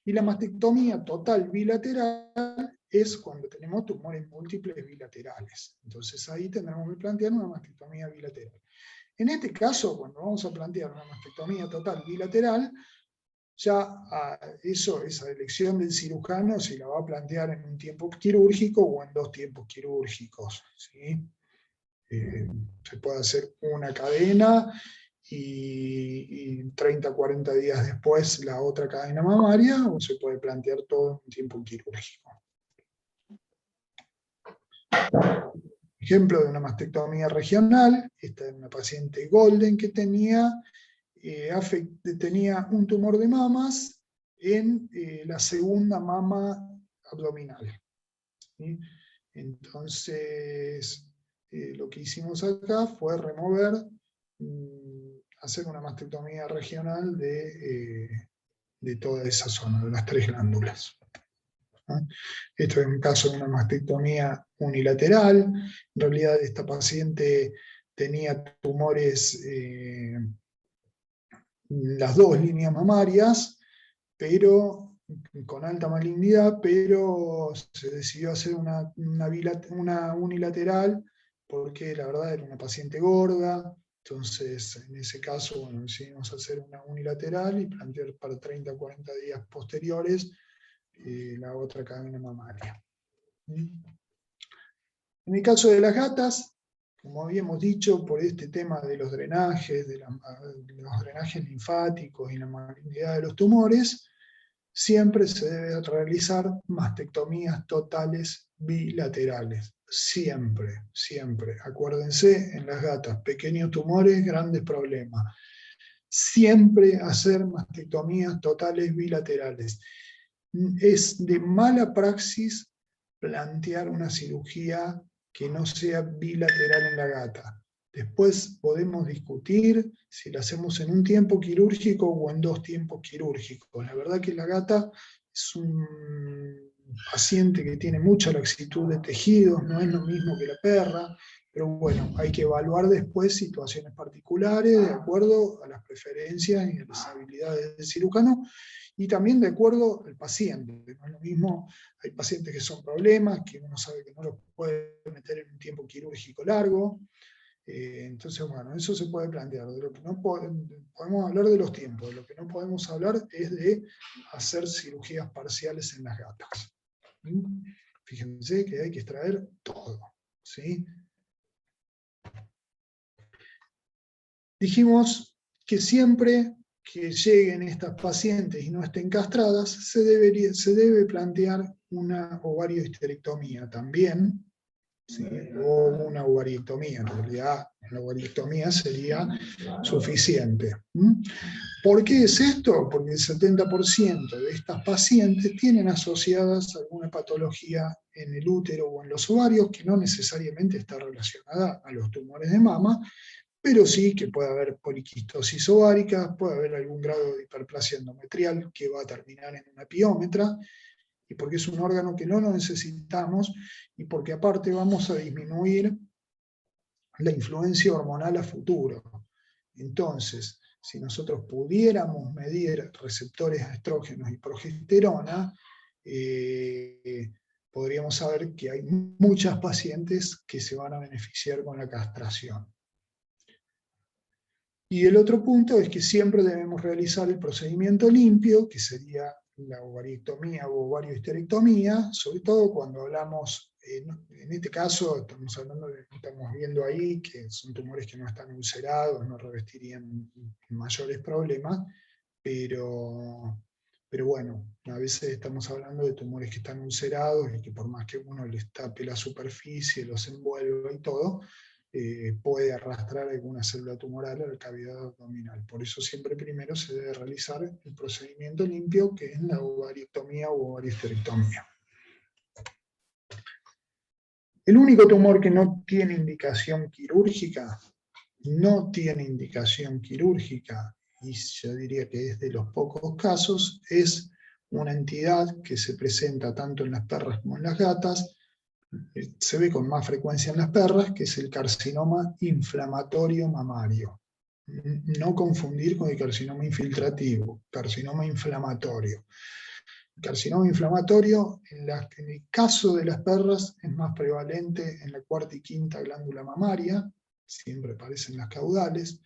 Y la mastectomía total bilateral es cuando tenemos tumores múltiples bilaterales. Entonces ahí tendremos que plantear una mastectomía bilateral. En este caso, cuando vamos a plantear una mastectomía total bilateral, ya esa elección del cirujano se la va a plantear en un tiempo quirúrgico o en 2 tiempos quirúrgicos, ¿sí? Se puede hacer una cadena y 30, 40 días después la otra cadena mamaria, o se puede plantear todo en un tiempo quirúrgico. Ejemplo de una mastectomía regional, esta es una paciente Golden que tenía un tumor de mamas en la segunda mama abdominal. ¿Sí? Entonces, lo que hicimos acá fue remover, hacer una mastectomía regional de toda esa zona, de las 3 glándulas. ¿No? Esto es un caso de una mastectomía unilateral. En realidad esta paciente tenía tumores las 2 líneas mamarias, pero con alta malignidad, pero se decidió hacer una unilateral porque la verdad era una paciente gorda. Entonces en ese caso, bueno, decidimos hacer una unilateral y plantear para 30 o 40 días posteriores la otra cadena mamaria. En el caso de las gatas, como habíamos dicho, por este tema de los drenajes, de los drenajes linfáticos y la malignidad de los tumores, siempre se debe realizar mastectomías totales bilaterales. Siempre, siempre. Acuérdense, en las gatas, pequeños tumores, grandes problemas. Siempre hacer mastectomías totales bilaterales. Es de mala praxis plantear una cirugía que no sea bilateral en la gata. Después podemos discutir si la hacemos en un tiempo quirúrgico o en 2 tiempos quirúrgicos. La verdad que la gata es un paciente que tiene mucha laxitud de tejidos, no es lo mismo que la perra, pero bueno, hay que evaluar después situaciones particulares de acuerdo a las preferencias y a las habilidades del cirujano, y también de acuerdo al paciente. No es lo mismo, hay pacientes que son problemas, que uno sabe que no los puede meter en un tiempo quirúrgico largo. Entonces, bueno, eso se puede plantear. De lo que no podemos hablar de los tiempos, de lo que no podemos hablar es de hacer cirugías parciales en las gatas. Fíjense que hay que extraer todo, ¿sí? Dijimos que siempre que lleguen estas pacientes y no estén castradas, se debe plantear una ovariohisterectomía también, ¿sí? O una ovariectomía. En realidad, la ovariectomía sería suficiente. ¿Por qué es esto? Porque el 70% de estas pacientes tienen asociadas alguna patología en el útero o en los ovarios que no necesariamente está relacionada a los tumores de mama, pero sí que puede haber poliquistosis ovárica, puede haber algún grado de hiperplasia endometrial que va a terminar en una piómetra, y porque es un órgano que no lo necesitamos, y porque aparte vamos a disminuir la influencia hormonal a futuro. Entonces, si nosotros pudiéramos medir receptores a estrógenos y progesterona, podríamos saber que hay muchas pacientes que se van a beneficiar con la castración. Y el otro punto es que siempre debemos realizar el procedimiento limpio, que sería la ovariectomía o ovariohisterectomía, sobre todo cuando hablamos, en este caso estamos viendo ahí que son tumores que no están ulcerados, no revestirían mayores problemas, pero bueno, a veces estamos hablando de tumores que están ulcerados y que por más que uno les tape la superficie, los envuelva y todo, puede arrastrar alguna célula tumoral a la cavidad abdominal. Por eso siempre primero se debe realizar el procedimiento limpio, que es la ovariectomía o ovariohisterectomía. El único tumor que no tiene indicación quirúrgica, y yo diría que es de los pocos casos, es una entidad que se presenta tanto en las perras como en las gatas, se ve con más frecuencia en las perras, que es el carcinoma inflamatorio mamario. No confundir con el carcinoma infiltrativo, carcinoma inflamatorio. El carcinoma inflamatorio, en el caso de las perras, es más prevalente en la cuarta y quinta glándula mamaria, siempre aparecen las caudales,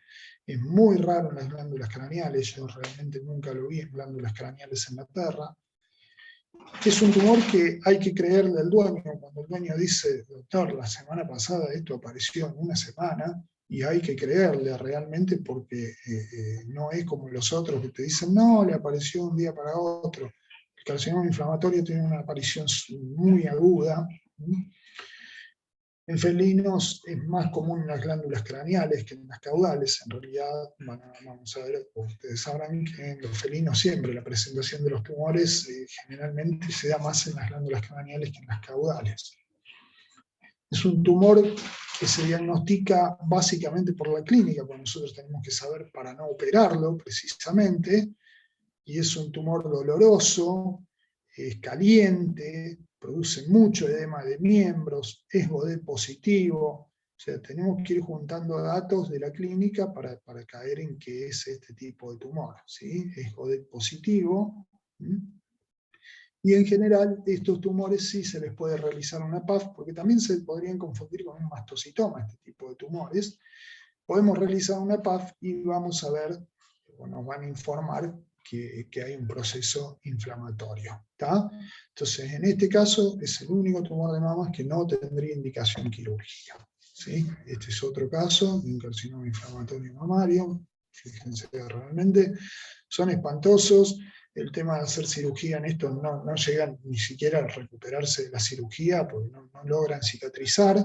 es muy raro en las glándulas craneales, yo realmente nunca lo vi en glándulas craneales en la perra. Es un tumor que hay que creerle al dueño. Cuando el dueño dice, doctor, la semana pasada esto apareció en una semana, y hay que creerle realmente porque no es como los otros que te dicen, no, le apareció un día para otro. El carcinoma inflamatorio tiene una aparición muy aguda. En felinos es más común en las glándulas craneales que en las caudales. En realidad, vamos a ver, ustedes sabrán que en los felinos siempre la presentación de los tumores generalmente se da más en las glándulas craneales que en las caudales. Es un tumor que se diagnostica básicamente por la clínica, porque nosotros tenemos que saber para no operarlo precisamente, y es un tumor doloroso, es caliente, produce mucho edema de miembros, es Godet positivo. O sea, tenemos que ir juntando datos de la clínica para caer en qué es este tipo de tumor, ¿sí? Es Godet positivo. Y en general, estos tumores sí se les puede realizar una PAF, porque también se podrían confundir con un mastocitoma, este tipo de tumores. Podemos realizar una PAF y vamos a ver, o nos van a informar, que hay un proceso inflamatorio. ¿Tá? Entonces, en este caso, es el único tumor de mama que no tendría indicación quirúrgica. ¿Sí? Este es otro caso de un carcinoma inflamatorio mamario. Fíjense, realmente son espantosos. El tema de hacer cirugía en esto no llegan ni siquiera a recuperarse de la cirugía porque no logran cicatrizar,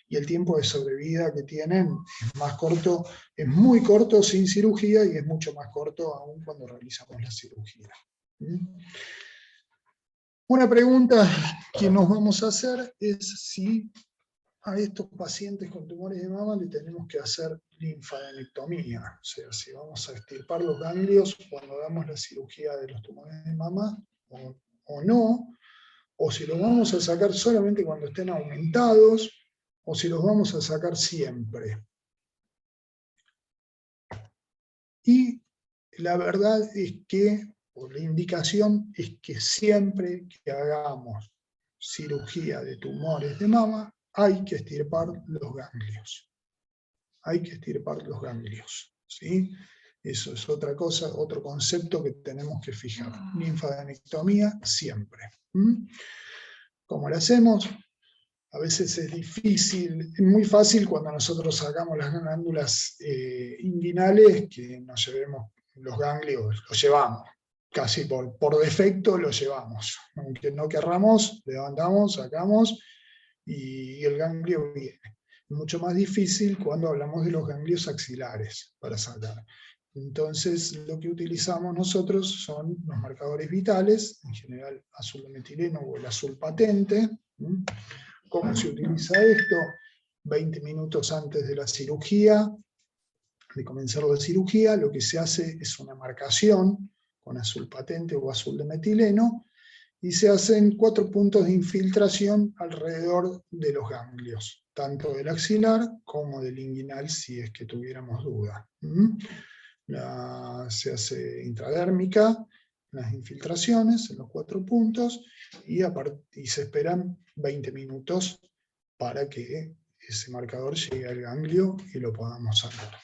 y el tiempo de sobrevida que tienen es más corto, es muy corto sin cirugía y es mucho más corto aún cuando realizamos la cirugía. Una pregunta que nos vamos a hacer es si a estos pacientes con tumores de mama le tenemos que hacer linfadenectomía, o sea, si vamos a extirpar los ganglios cuando damos la cirugía de los tumores de mama o no, o si los vamos a sacar solamente cuando estén aumentados, o si los vamos a sacar siempre. Y la verdad es que, o la indicación es que siempre que hagamos cirugía de tumores de mama, hay que extirpar los ganglios. Hay que extirpar los ganglios, ¿sí? Eso es otra cosa, otro concepto que tenemos que fijar. Linfadenectomía siempre. ¿Cómo lo hacemos? A veces es difícil, es muy fácil cuando nosotros sacamos las glándulas inguinales que nos llevemos los ganglios, los llevamos. Casi por defecto los llevamos. Aunque no querramos, levantamos, sacamos y el ganglio viene. Es mucho más difícil cuando hablamos de los ganglios axilares para sacar. Entonces, lo que utilizamos nosotros son los marcadores vitales, en general azul de metileno o el azul patente. ¿Cómo se utiliza esto? 20 minutos antes de la cirugía, de comenzar la cirugía, lo que se hace es una marcación con azul patente o azul de metileno, y se hacen 4 puntos de infiltración alrededor de los ganglios, tanto del axilar como del inguinal, si es que tuviéramos duda. Se hace intradérmica, las infiltraciones en los 4 puntos, y se esperan 20 minutos para que ese marcador llegue al ganglio y lo podamos sacar.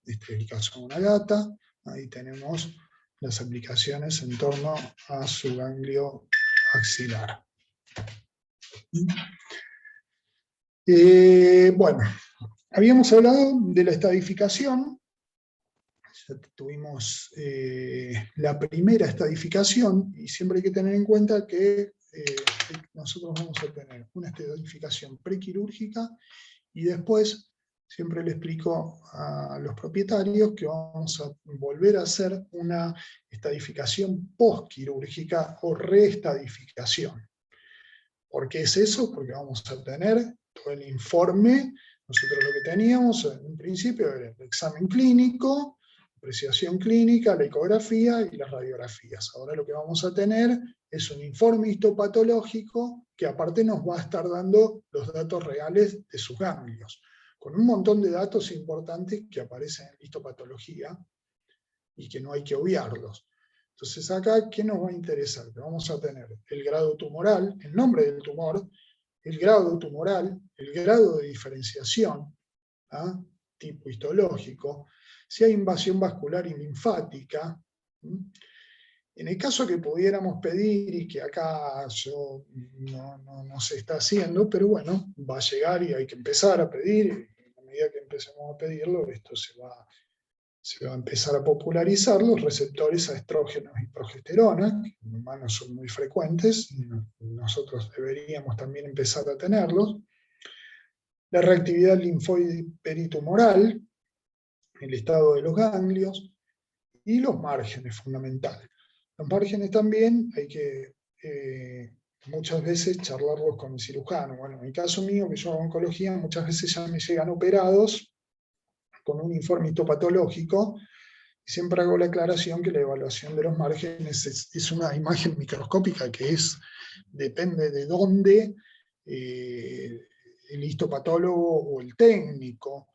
Este es el caso de una gata, ahí tenemos las aplicaciones en torno a su ganglio axilar. Bueno, habíamos hablado de la estadificación. Ya tuvimos la primera estadificación, y siempre hay que tener en cuenta que nosotros vamos a tener una estadificación prequirúrgica, y después siempre le explico a los propietarios que vamos a volver a hacer una estadificación postquirúrgica o reestadificación. ¿Por qué es eso? Porque vamos a tener todo el informe. Nosotros lo que teníamos en un principio era el examen clínico, apreciación clínica, la ecografía y las radiografías. Ahora lo que vamos a tener es un informe histopatológico que aparte nos va a estar dando los datos reales de sus ganglios, con un montón de datos importantes que aparecen en la histopatología y que no hay que obviarlos. Entonces acá, ¿qué nos va a interesar? Que vamos a tener el grado tumoral, el nombre del tumor, el grado tumoral, el grado de diferenciación, tipo histológico, si hay invasión vascular y linfática. En el caso que pudiéramos pedir, y que acá no se está haciendo, pero bueno, va a llegar y hay que empezar a pedir, y a medida que empecemos a pedirlo, esto se va a empezar a popularizar, los receptores a estrógenos y progesterona, que en humanos son muy frecuentes, y nosotros deberíamos también empezar a tenerlos. La reactividad linfoide peritumoral, el estado de los ganglios, y los márgenes fundamentales. Los márgenes también hay que muchas veces charlarlos con el cirujano. Bueno, en el caso mío, que yo hago oncología, muchas veces ya me llegan operados con un informe histopatológico, y siempre hago la aclaración que la evaluación de los márgenes es una imagen microscópica que depende de dónde el histopatólogo o el técnico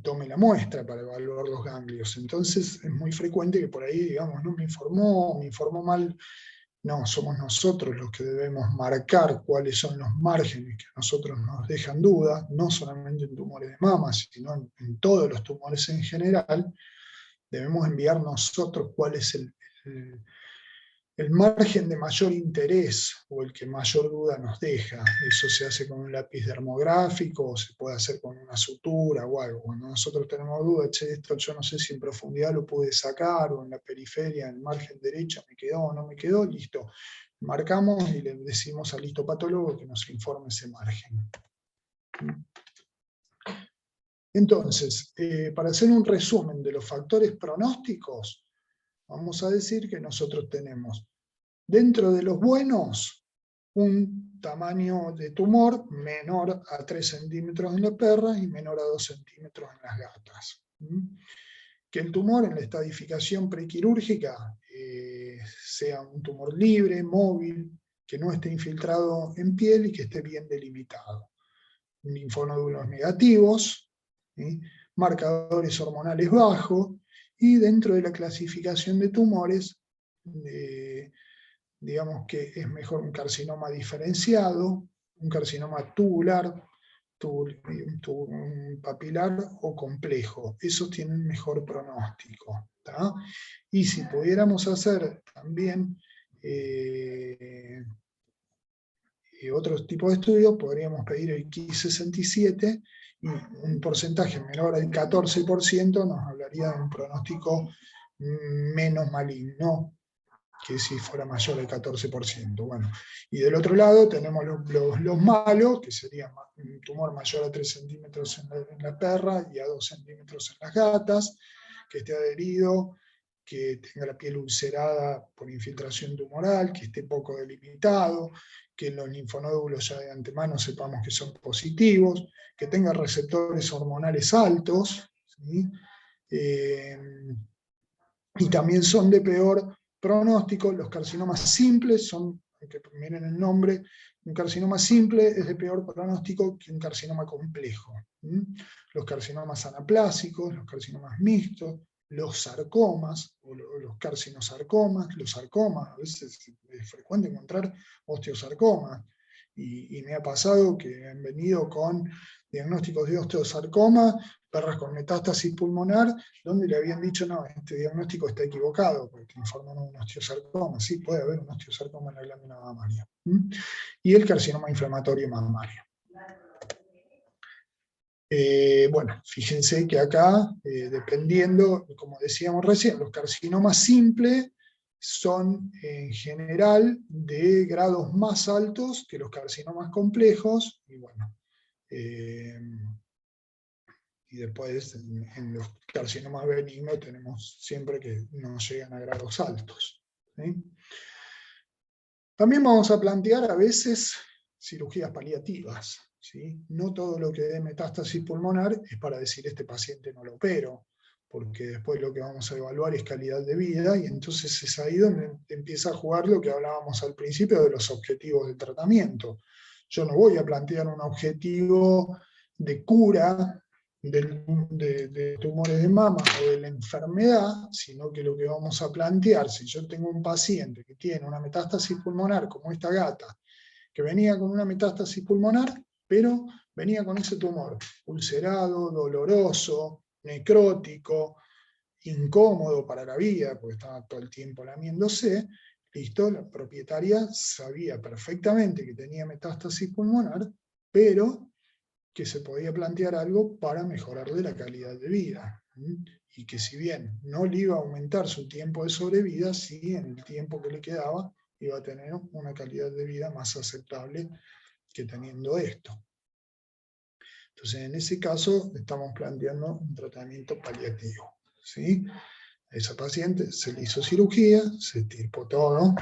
tome la muestra para evaluar los ganglios. Entonces es muy frecuente que por ahí digamos, no me informó mal. No, somos nosotros los que debemos marcar cuáles son los márgenes que a nosotros nos dejan duda, no solamente en tumores de mama, sino en todos los tumores en general. Debemos enviar nosotros cuál es el el margen de mayor interés o el que mayor duda nos deja. Eso se hace con un lápiz dermográfico o se puede hacer con una sutura o algo. Cuando nosotros tenemos dudas, esto yo no sé si en profundidad lo pude sacar o en la periferia, en el margen derecho me quedó o no me quedó, listo. Marcamos y le decimos al histopatólogo que nos informe ese margen. Entonces, para hacer un resumen de los factores pronósticos, vamos a decir que nosotros tenemos, dentro de los buenos, un tamaño de tumor menor a 3 centímetros en la perra y menor a 2 centímetros en las gatas. Que el tumor en la estadificación prequirúrgica sea un tumor libre, móvil, que no esté infiltrado en piel y que esté bien delimitado. Linfonódulos negativos, ¿sí? Marcadores hormonales bajos, y dentro de la clasificación de tumores, digamos que es mejor un carcinoma diferenciado, un carcinoma tubular, papilar o complejo. Esos tienen mejor pronóstico, ¿tá? Y si pudiéramos hacer también otros tipos de estudios, podríamos pedir el Ki-67, y un porcentaje menor al 14% nos hablaría de un pronóstico menos maligno que si fuera mayor al 14%. Bueno, y del otro lado tenemos los malos, que sería un tumor mayor a 3 centímetros en la perra y a 2 centímetros en las gatas, que esté adherido, que tenga la piel ulcerada por infiltración tumoral, que esté poco delimitado, que los linfonódulos ya de antemano sepamos que son positivos, que tenga receptores hormonales altos, ¿sí? Y también son de peor pronóstico. Los carcinomas simples son, que miren el nombre, un carcinoma simple es de peor pronóstico que un carcinoma complejo. Los carcinomas anaplásicos, los carcinomas mixtos, los sarcomas, o los carcinosarcomas, los sarcomas, a veces es frecuente encontrar osteosarcomas, y me ha pasado que han venido con diagnósticos de osteosarcoma, perras con metástasis pulmonar, donde le habían dicho, no, este diagnóstico está equivocado, porque te informan un osteosarcoma. Sí, puede haber un osteosarcoma en la glándula mamaria. Y el carcinoma inflamatorio mamario. Bueno, fíjense que acá, dependiendo, como decíamos recién, los carcinomas simples son en general de grados más altos que los carcinomas complejos, y bueno, y después en los carcinomas benignos tenemos siempre que no llegan a grados altos, ¿sí? También vamos a plantear a veces cirugías paliativas, ¿sí? No todo lo que dé metástasis pulmonar es para decir este paciente no lo opero, porque después lo que vamos a evaluar es calidad de vida, y entonces es ahí donde empieza a jugar lo que hablábamos al principio de los objetivos de tratamiento. Yo no voy a plantear un objetivo de cura de tumores de mama o de la enfermedad, sino que lo que vamos a plantear, si yo tengo un paciente que tiene una metástasis pulmonar, como esta gata, que venía con una metástasis pulmonar, pero venía con ese tumor ulcerado, doloroso, necrótico, incómodo para la vida, porque estaba todo el tiempo lamiéndose, listo, la propietaria sabía perfectamente que tenía metástasis pulmonar, pero que se podía plantear algo para mejorarle la calidad de vida. Y que si bien no le iba a aumentar su tiempo de sobrevida, sí en el tiempo que le quedaba iba a tener una calidad de vida más aceptable que teniendo esto. Entonces en ese caso estamos planteando un tratamiento paliativo, ¿sí? A esa paciente se le hizo cirugía, se estirpó todo.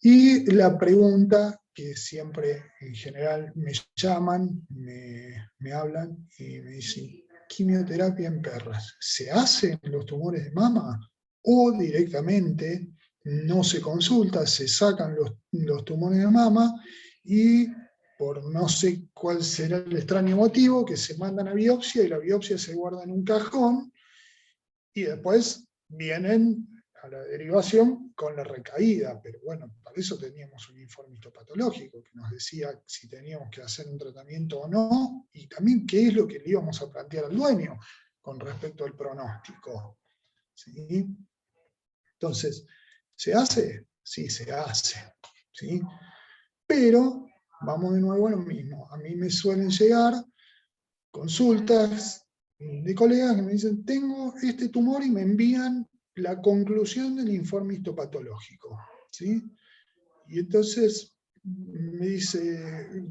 Y la pregunta que siempre en general me llaman, me hablan y me dicen, quimioterapia en perras, ¿se hace en los tumores de mama? O directamente no se consulta, se sacan los tumores de mama y por no sé cuál será el extraño motivo, que se mandan a biopsia y la biopsia se guarda en un cajón y después vienen a la derivación con la recaída, pero bueno, para eso teníamos un informe histopatológico que nos decía si teníamos que hacer un tratamiento o no, y también qué es lo que le íbamos a plantear al dueño con respecto al pronóstico, ¿sí? Entonces, ¿se hace? Sí, se hace, ¿sí? Pero, vamos de nuevo a lo mismo. A mí me suelen llegar consultas de colegas que me dicen, tengo este tumor, y me envían la conclusión del informe histopatológico, ¿sí? Y entonces me dice,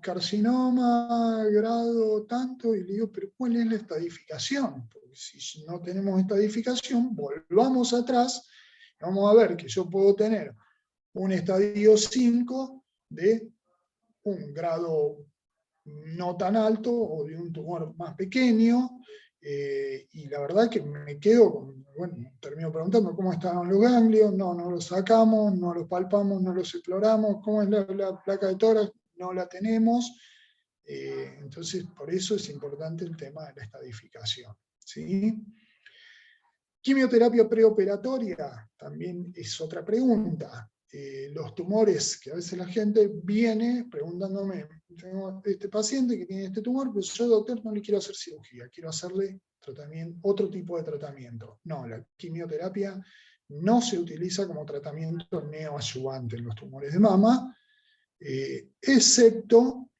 carcinoma, grado tanto, y le digo, pero ¿cuál es la estadificación? Porque si no tenemos estadificación, volvamos atrás, y vamos a ver que yo puedo tener un estadio 5 de un grado no tan alto o de un tumor más pequeño, y la verdad que me quedo con, bueno, termino preguntando cómo estaban los ganglios, no los sacamos, no los palpamos, no los exploramos, cómo es la placa de tórax, no la tenemos, entonces por eso es importante el tema de la estadificación, ¿sí? Quimioterapia preoperatoria también es otra pregunta. Los tumores, que a veces la gente viene preguntándome, tengo este paciente que tiene este tumor, pero yo, doctor, no le quiero hacer cirugía, quiero hacerle otro tipo de tratamiento. No, la quimioterapia no se utiliza como tratamiento neoadyuvante en los tumores de mama, excepto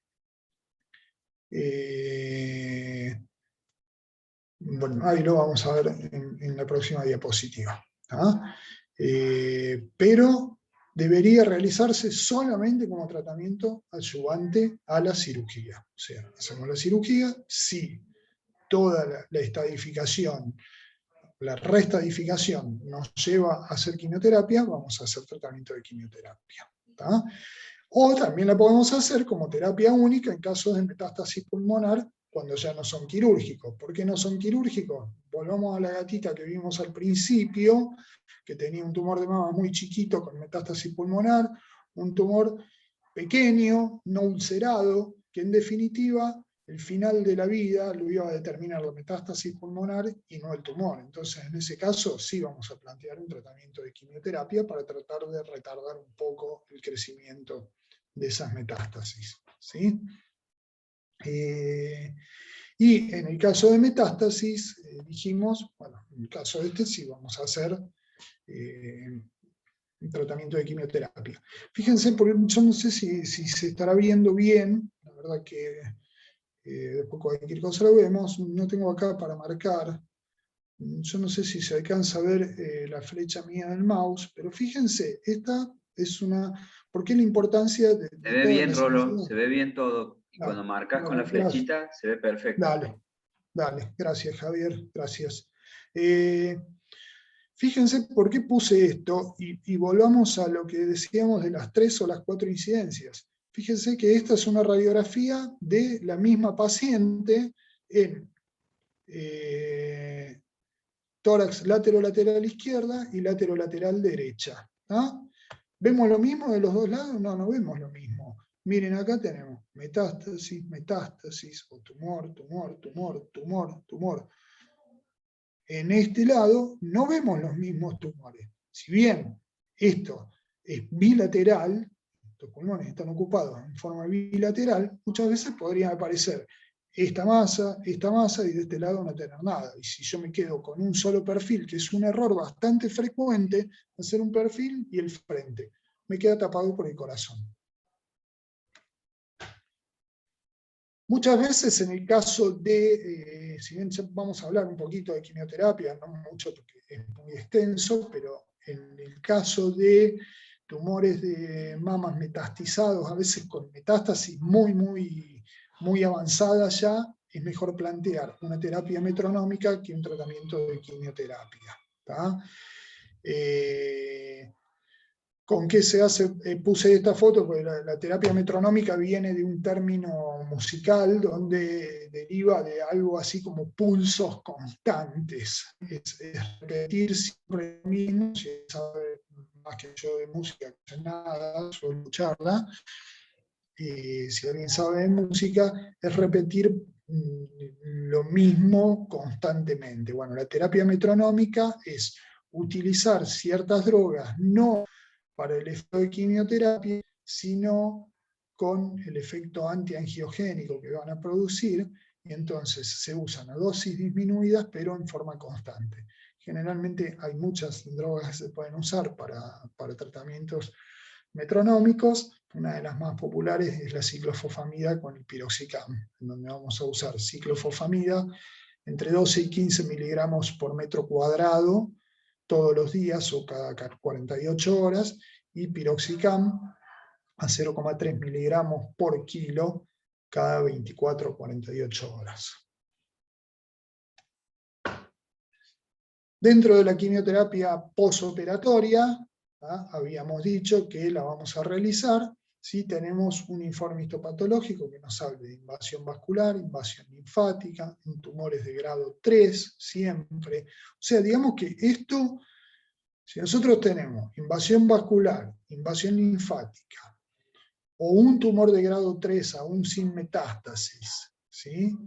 bueno, ahí lo vamos a ver en la próxima diapositiva. Pero debería realizarse solamente como tratamiento adyuvante a la cirugía. O sea, hacemos la cirugía, si toda la estadificación, la restadificación nos lleva a hacer quimioterapia, vamos a hacer tratamiento de quimioterapia. O también la podemos hacer como terapia única en casos de metástasis pulmonar, cuando ya no son quirúrgicos. ¿Por qué no son quirúrgicos? Volvamos a la gatita que vimos al principio, que tenía un tumor de mama muy chiquito con metástasis pulmonar, un tumor pequeño, no ulcerado, que en definitiva el final de la vida lo iba a determinar la metástasis pulmonar y no el tumor. Entonces, en ese caso, sí vamos a plantear un tratamiento de quimioterapia para tratar de retardar un poco el crecimiento de esas metástasis, ¿sí? Y en el caso de metástasis, dijimos, bueno, en el caso de este sí vamos a hacer un tratamiento de quimioterapia. Fíjense, porque yo no sé si se estará viendo bien, la verdad que después cualquier cosa lo vemos, no tengo acá para marcar, yo no sé si se alcanza a ver la flecha mía del mouse, pero fíjense, esta es una... ¿Por qué la importancia de Se ve todas bien, las Rolo, imágenes? se ve bien todo. Y cuando Ah, marcas con bueno, la gracias. flechita, se ve perfecto. Dale, gracias Javier, gracias. Fíjense por qué puse esto, y volvamos a lo que decíamos de las 3 o las 4 incidencias. Fíjense que esta es una radiografía de la misma paciente en tórax lateral izquierda y lateral derecha. ¿Vemos lo mismo de los dos lados? No, no vemos lo mismo. Miren, acá tenemos metástasis, o tumor. En este lado no vemos los mismos tumores. Si bien esto es bilateral, estos pulmones están ocupados en forma bilateral, muchas veces podría aparecer esta masa, y de este lado no tener nada. Y si yo me quedo con un solo perfil, que es un error bastante frecuente, hacer un perfil y el frente, me queda tapado por el corazón. Muchas veces en el caso de, si bien vamos a hablar un poquito de quimioterapia, no mucho porque es muy extenso, pero en el caso de tumores de mamas metastizados, a veces con metástasis muy avanzada ya, es mejor plantear una terapia metronómica que un tratamiento de quimioterapia. ¿Con qué se hace? Puse esta foto porque la terapia metronómica viene de un término musical donde deriva de algo así como pulsos constantes. Es repetir siempre lo mismo. Si sabe más que yo de música, no sé nada, suelo escucharla. Si alguien sabe de música, es repetir lo mismo constantemente. Bueno, la terapia metronómica es utilizar ciertas drogas, no para el efecto de quimioterapia, sino con el efecto antiangiogénico que van a producir, y entonces se usan a dosis disminuidas, pero en forma constante. Generalmente hay muchas drogas que se pueden usar para tratamientos metronómicos. Una de las más populares es la ciclofosfamida con el piroxicam, en donde vamos a usar ciclofosfamida entre 12 y 15 miligramos por metro cuadrado todos los días o cada 48 horas, y piroxicam a 0,3 miligramos por kilo cada 24 o 48 horas. Dentro de la quimioterapia posoperatoria, habíamos dicho que la vamos a realizar si tenemos un informe histopatológico que nos hable de invasión vascular, invasión linfática, en tumores de grado 3, siempre. O sea, digamos que esto, si nosotros tenemos invasión vascular, invasión linfática, o un tumor de grado 3 aún sin metástasis, ¿sí?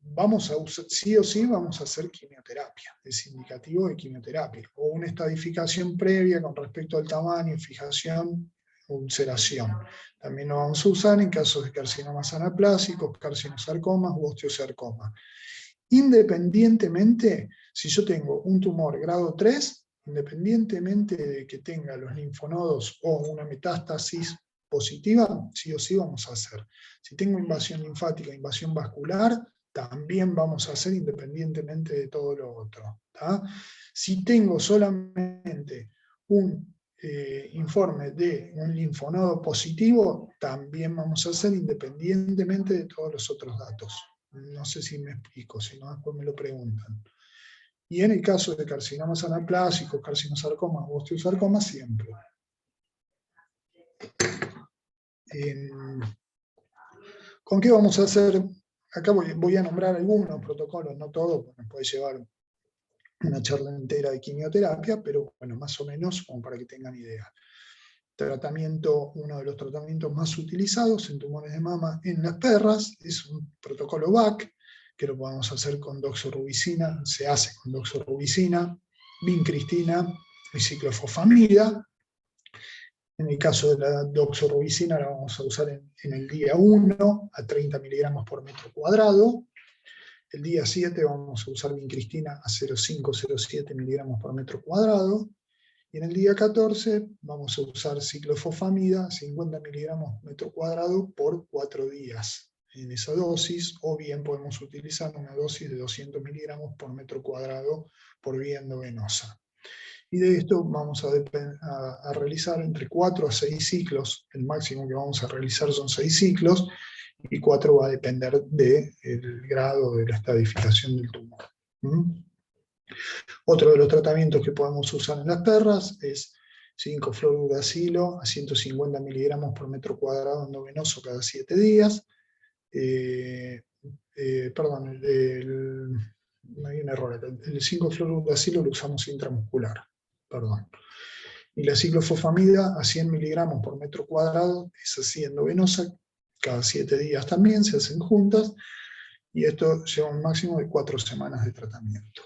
Vamos a usar, sí o sí vamos a hacer quimioterapia, es indicativo de quimioterapia, o una estadificación previa con respecto al tamaño, fijación, ulceración. También lo vamos a usar en casos de carcinomas anaplásicos, carcinosarcomas u osteosarcomas. Independientemente, si yo tengo un tumor grado 3, independientemente de que tenga los linfonodos o una metástasis positiva, sí o sí vamos a hacer. Si tengo invasión linfática, invasión vascular, también vamos a hacer independientemente de todo lo otro. Si tengo solamente un informe de un linfonodo positivo, también vamos a hacer independientemente de todos los otros datos. No sé si me explico, si no después me lo preguntan. Y en el caso de carcinomas anaplásicos, carcinosarcomas o osteosarcomas, siempre. ¿Con qué vamos a hacer? Acá voy a nombrar algunos protocolos, no todos, porque me puede llevar una charla entera de quimioterapia, pero bueno, más o menos como para que tengan idea. Tratamiento, uno de los tratamientos más utilizados en tumores de mama en las perras, es un protocolo VAC, que lo podemos hacer con doxorubicina, se hace con doxorubicina, vincristina y ciclofosfamida. En el caso de la doxorubicina la vamos a usar en el día 1 a 30 miligramos por metro cuadrado. El día 7 vamos a usar vincristina a 0,5-0,7 miligramos por metro cuadrado. Y en el día 14 vamos a usar ciclofosfamida, 50 miligramos por metro cuadrado por 4 días en esa dosis, o bien podemos utilizar una dosis de 200 miligramos por metro cuadrado por vía endovenosa. Y de esto vamos a realizar entre 4 a 6 ciclos, el máximo que vamos a realizar son 6 ciclos, y 4 va a depender del grado de la estadificación del tumor. Otro de los tratamientos que podemos usar en las perras es 5-fluoruracilo a 150 miligramos por metro cuadrado endovenoso cada 7 días. Perdón, no hay un error, el 5-fluoruracilo lo usamos intramuscular. Perdón. Y la ciclofosfamida a 100 miligramos por metro cuadrado es así endovenosa, cada 7 días también se hacen juntas, y esto lleva un máximo de 4 semanas de tratamiento.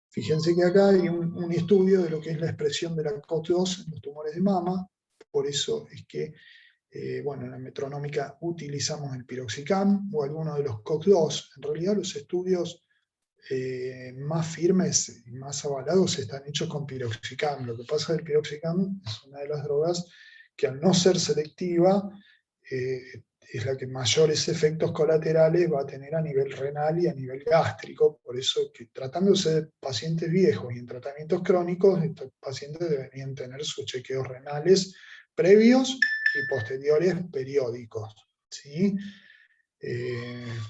Fíjense que acá hay un estudio de lo que es la expresión de la COX-2 en los tumores de mama, por eso es que bueno, en la metronómica utilizamos el piroxicam o alguno de los COX-2. En realidad los estudios más firmes y más avalados están hechos con piroxicam. Lo que pasa es que el piroxicam es una de las drogas que, al no ser selectiva, es la que mayores efectos colaterales va a tener a nivel renal y a nivel gástrico. Por eso que, tratándose de pacientes viejos y en tratamientos crónicos, estos pacientes deberían tener sus chequeos renales previos y posteriores periódicos, ¿sí?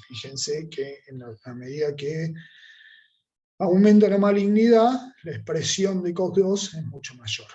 Fíjense que a medida que aumenta la malignidad, la expresión de COX-2 es mucho mayor.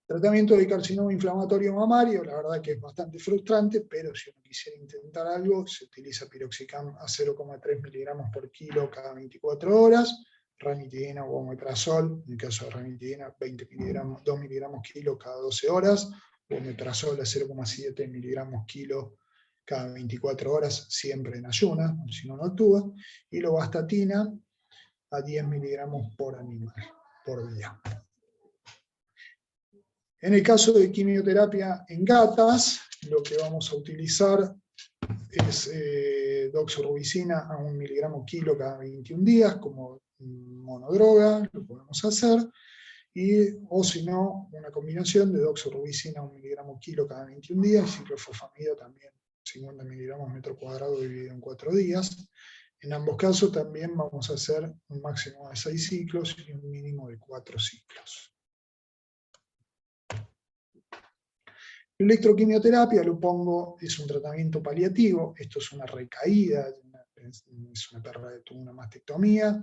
Tratamiento de carcinoma inflamatorio mamario, la verdad que es bastante frustrante, pero si uno quisiera intentar algo, se utiliza piroxicam a 0,3 miligramos por kilo cada 24 horas, ranitidina o omeprazol, en el caso de ranitidina 20 miligramos, 2 miligramos kilo cada 12 horas, o omeprazol a 0,7 miligramos kilo cada 24 horas, siempre en ayunas, si no actúa, y lovastatina a 10 miligramos por animal, por día. En el caso de quimioterapia en gatas, lo que vamos a utilizar es doxorubicina a 1 miligramo kilo cada 21 días, como monodroga, lo podemos hacer, o si no, una combinación de doxorubicina a 1 miligramo kilo cada 21 días, y ciclofosfamida también 50 miligramos metro cuadrado dividido en 4 días. En ambos casos también vamos a hacer un máximo de 6 ciclos y un mínimo de 4 ciclos. La electroquimioterapia, lo pongo, es un tratamiento paliativo. Esto es una recaída, es una perra que tuvo una mastectomía,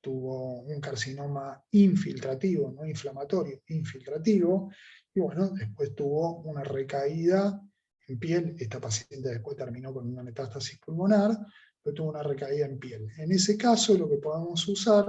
tuvo un carcinoma infiltrativo, no inflamatorio, infiltrativo, y bueno, después tuvo una recaída en piel. Esta paciente después terminó con una metástasis pulmonar, pero tuvo una recaída en piel. En ese caso, lo que podemos usar,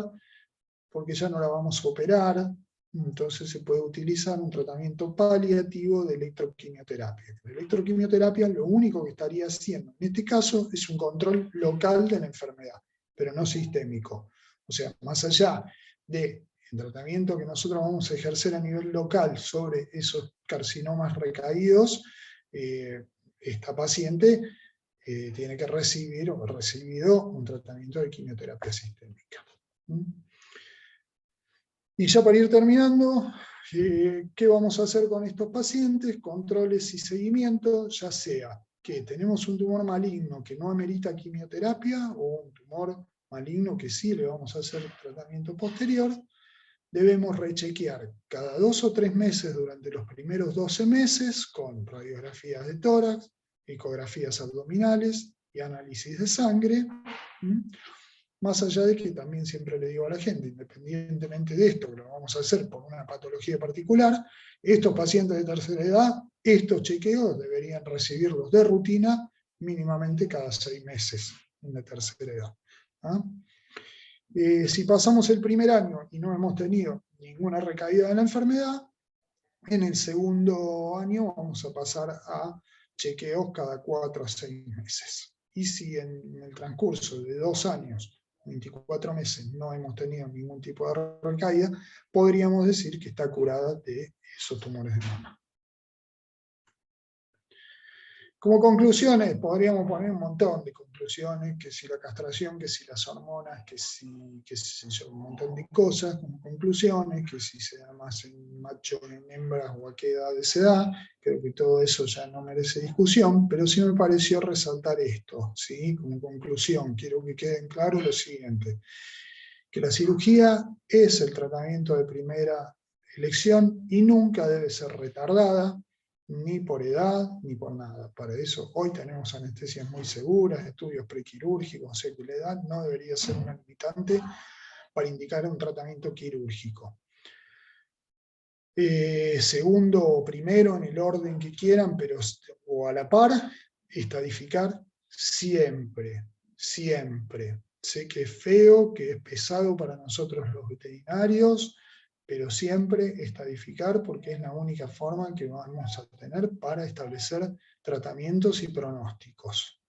porque ya no la vamos a operar, entonces se puede utilizar un tratamiento paliativo de electroquimioterapia. La electroquimioterapia lo único que estaría haciendo en este caso es un control local de la enfermedad, pero no sistémico. O sea, más allá del tratamiento que nosotros vamos a ejercer a nivel local sobre esos carcinomas recaídos, esta paciente tiene que recibir o ha recibido un tratamiento de quimioterapia sistémica. Y ya para ir terminando, ¿qué vamos a hacer con estos pacientes? Controles y seguimiento, ya sea que tenemos un tumor maligno que no amerita quimioterapia, o un tumor maligno que sí le vamos a hacer tratamiento posterior. Debemos rechequear cada 2 o 3 meses durante los primeros 12 meses con radiografías de tórax, ecografías abdominales y análisis de sangre. Más allá de que también siempre le digo a la gente, independientemente de esto, que lo vamos a hacer por una patología particular, estos pacientes de tercera edad, estos chequeos deberían recibirlos de rutina mínimamente cada 6 meses en la tercera edad. ¿Ah? Si pasamos el primer año y no hemos tenido ninguna recaída de la enfermedad, en el segundo año vamos a pasar a chequeos cada 4 a 6 meses. Y si en el transcurso de 2 años, 24 meses, no hemos tenido ningún tipo de recaída, podríamos decir que está curada de esos tumores de mama. Como conclusiones, podríamos poner un montón de conclusiones, que si la castración, que si las hormonas, que si un montón de cosas como conclusiones, que si se da más en macho, en hembras o a qué edad se da. Creo que todo eso ya no merece discusión, pero sí me pareció resaltar esto, ¿sí? Como conclusión, quiero que quede claro lo siguiente, que la cirugía es el tratamiento de primera elección y nunca debe ser retardada, ni por edad, ni por nada. Para eso hoy tenemos anestesias muy seguras, estudios prequirúrgicos, o sea que la edad no debería ser una limitante para indicar un tratamiento quirúrgico. Segundo o primero, en el orden que quieran, pero o a la par, estadificar siempre, siempre. Sé que es feo, que es pesado para nosotros los veterinarios, pero siempre estadificar, porque es la única forma que vamos a tener para establecer tratamientos y pronósticos.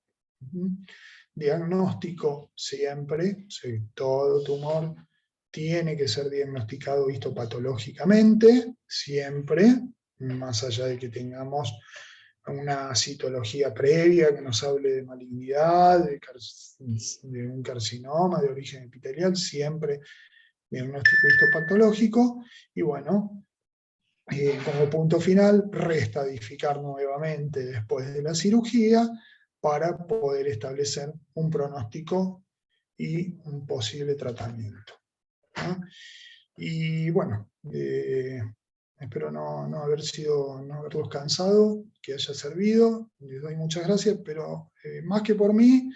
Diagnóstico siempre, todo tumor tiene que ser diagnosticado histopatológicamente, siempre, más allá de que tengamos una citología previa que nos hable de malignidad, de un carcinoma de origen epitelial, siempre diagnóstico histopatológico. Y bueno, como punto final, reestadificar nuevamente después de la cirugía para poder establecer un pronóstico y un posible tratamiento. ¿No? Y bueno, espero no haberlos cansado, que haya servido. Les doy muchas gracias, pero más que por mí,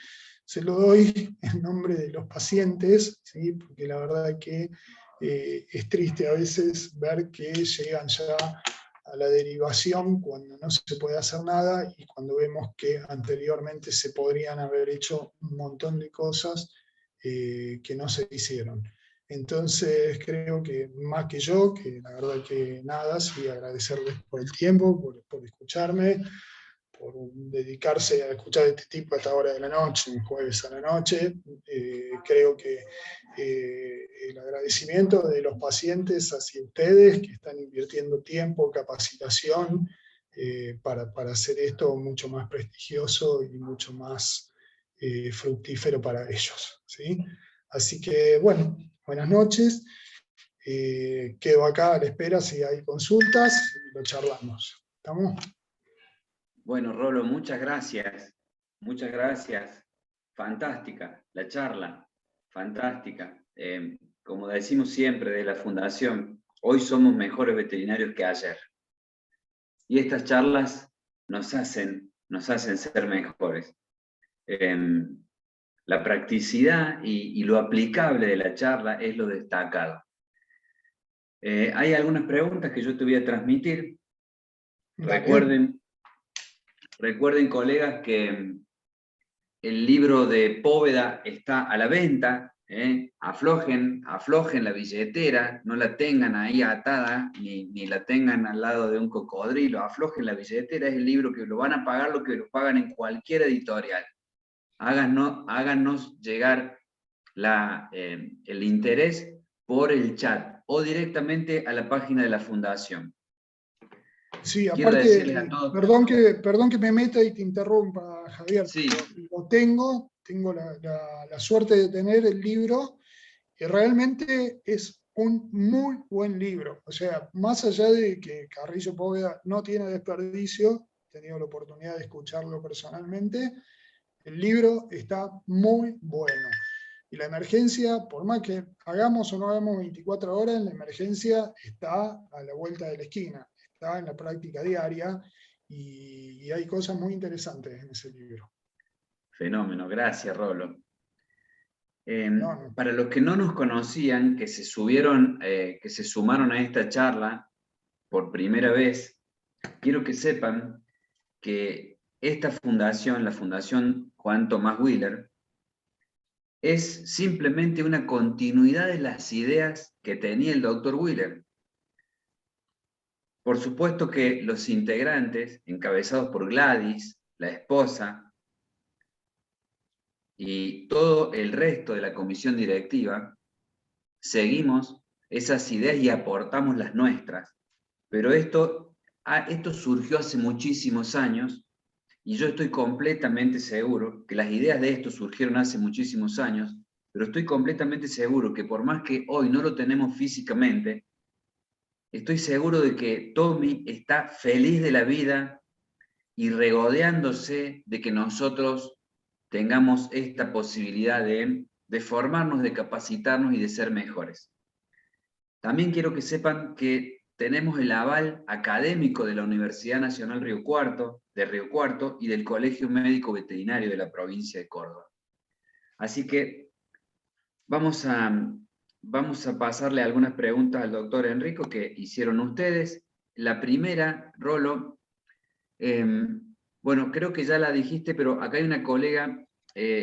se lo doy en nombre de los pacientes, ¿sí? Porque la verdad que es triste a veces ver que llegan ya a la derivación cuando no se puede hacer nada y cuando vemos que anteriormente se podrían haber hecho un montón de cosas que no se hicieron. Entonces creo que más que yo, que la verdad que nada, sí agradecerles por el tiempo, por escucharme, por dedicarse a escuchar este tipo a esta hora de la noche, un jueves a la noche. Creo que el agradecimiento de los pacientes hacia ustedes, que están invirtiendo tiempo, capacitación, para hacer esto mucho más prestigioso y mucho más fructífero para ellos, ¿sí? Así que, bueno, buenas noches. Quedo acá a la espera si hay consultas y lo charlamos. ¿Estamos? Bueno, Rolo, muchas gracias. Muchas gracias. Fantástica la charla. Fantástica. Como decimos siempre de la Fundación, hoy somos mejores veterinarios que ayer. Y estas charlas nos hacen ser mejores. La practicidad y lo aplicable de la charla es lo destacado. Hay algunas preguntas que yo te voy a transmitir. Recuerden, colegas, que el libro de Póveda está a la venta. Aflojen la billetera, no la tengan ahí atada, ni la tengan al lado de un cocodrilo. Aflojen la billetera, es el libro que lo van a pagar lo que lo pagan en cualquier editorial. Háganos llegar el interés por el chat o directamente a la página de la Fundación. Sí, Quiero aparte, decirles a todos... perdón que me meta y te interrumpa, Javier. Sí. Lo tengo la suerte de tener el libro, que realmente es un muy buen libro. O sea, más allá de que Carrillo Póveda no tiene desperdicio, he tenido la oportunidad de escucharlo personalmente, el libro está muy bueno. Y la emergencia, por más que hagamos o no hagamos 24 horas, la emergencia está a la vuelta de la esquina, está en la práctica diaria y hay cosas muy interesantes en ese libro. Fenómeno, gracias, Rolo. No. Para los que no nos conocían, que se sumaron a esta charla por primera vez, quiero que sepan que esta fundación, la Fundación Juan Tomás Wheeler, es simplemente una continuidad de las ideas que tenía el doctor Wheeler. Por supuesto que los integrantes, encabezados por Gladys, la esposa, y todo el resto de la comisión directiva, seguimos esas ideas y aportamos las nuestras. Pero esto surgió hace muchísimos años, y yo estoy completamente seguro que las ideas de esto surgieron hace muchísimos años, pero estoy completamente seguro que por más que hoy no lo tenemos físicamente, estoy seguro de que Tommy está feliz de la vida y regodeándose de que nosotros tengamos esta posibilidad de formarnos, de capacitarnos y de ser mejores. También quiero que sepan que tenemos el aval académico de la Universidad Nacional de Río Cuarto y del Colegio Médico Veterinario de la provincia de Córdoba. Así que vamos a pasarle algunas preguntas al doctor Enrico que hicieron ustedes. La primera, Rolo, bueno, creo que ya la dijiste, pero acá hay una colega,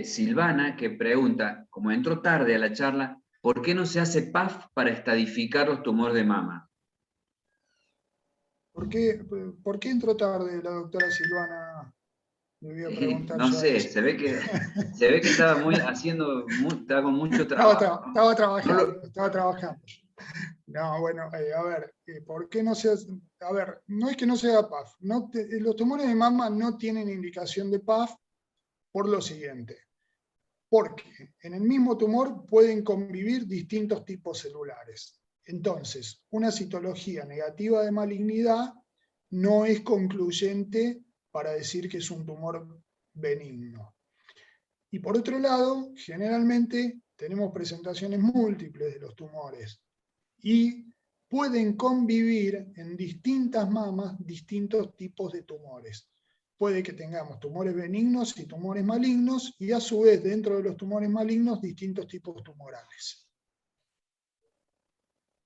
Silvana, que pregunta, como entró tarde a la charla, ¿por qué no se hace PAF para estadificar los tumores de mama? ¿Por qué entró tarde la doctora Silvana? Le voy a preguntar No yo sé, eso. se ve que estaba estaba con mucho trabajo. Estaba trabajando. No, bueno, a ver, ¿por qué no se hace? A ver, no es que no sea PAF. Los tumores de mama no tienen indicación de PAF por lo siguiente. Porque en el mismo tumor pueden convivir distintos tipos celulares. Entonces, una citología negativa de malignidad no es concluyente para decir que es un tumor benigno. Y por otro lado, generalmente tenemos presentaciones múltiples de los tumores y pueden convivir en distintas mamas distintos tipos de tumores. Puede que tengamos tumores benignos y tumores malignos, y a su vez dentro de los tumores malignos distintos tipos tumorales.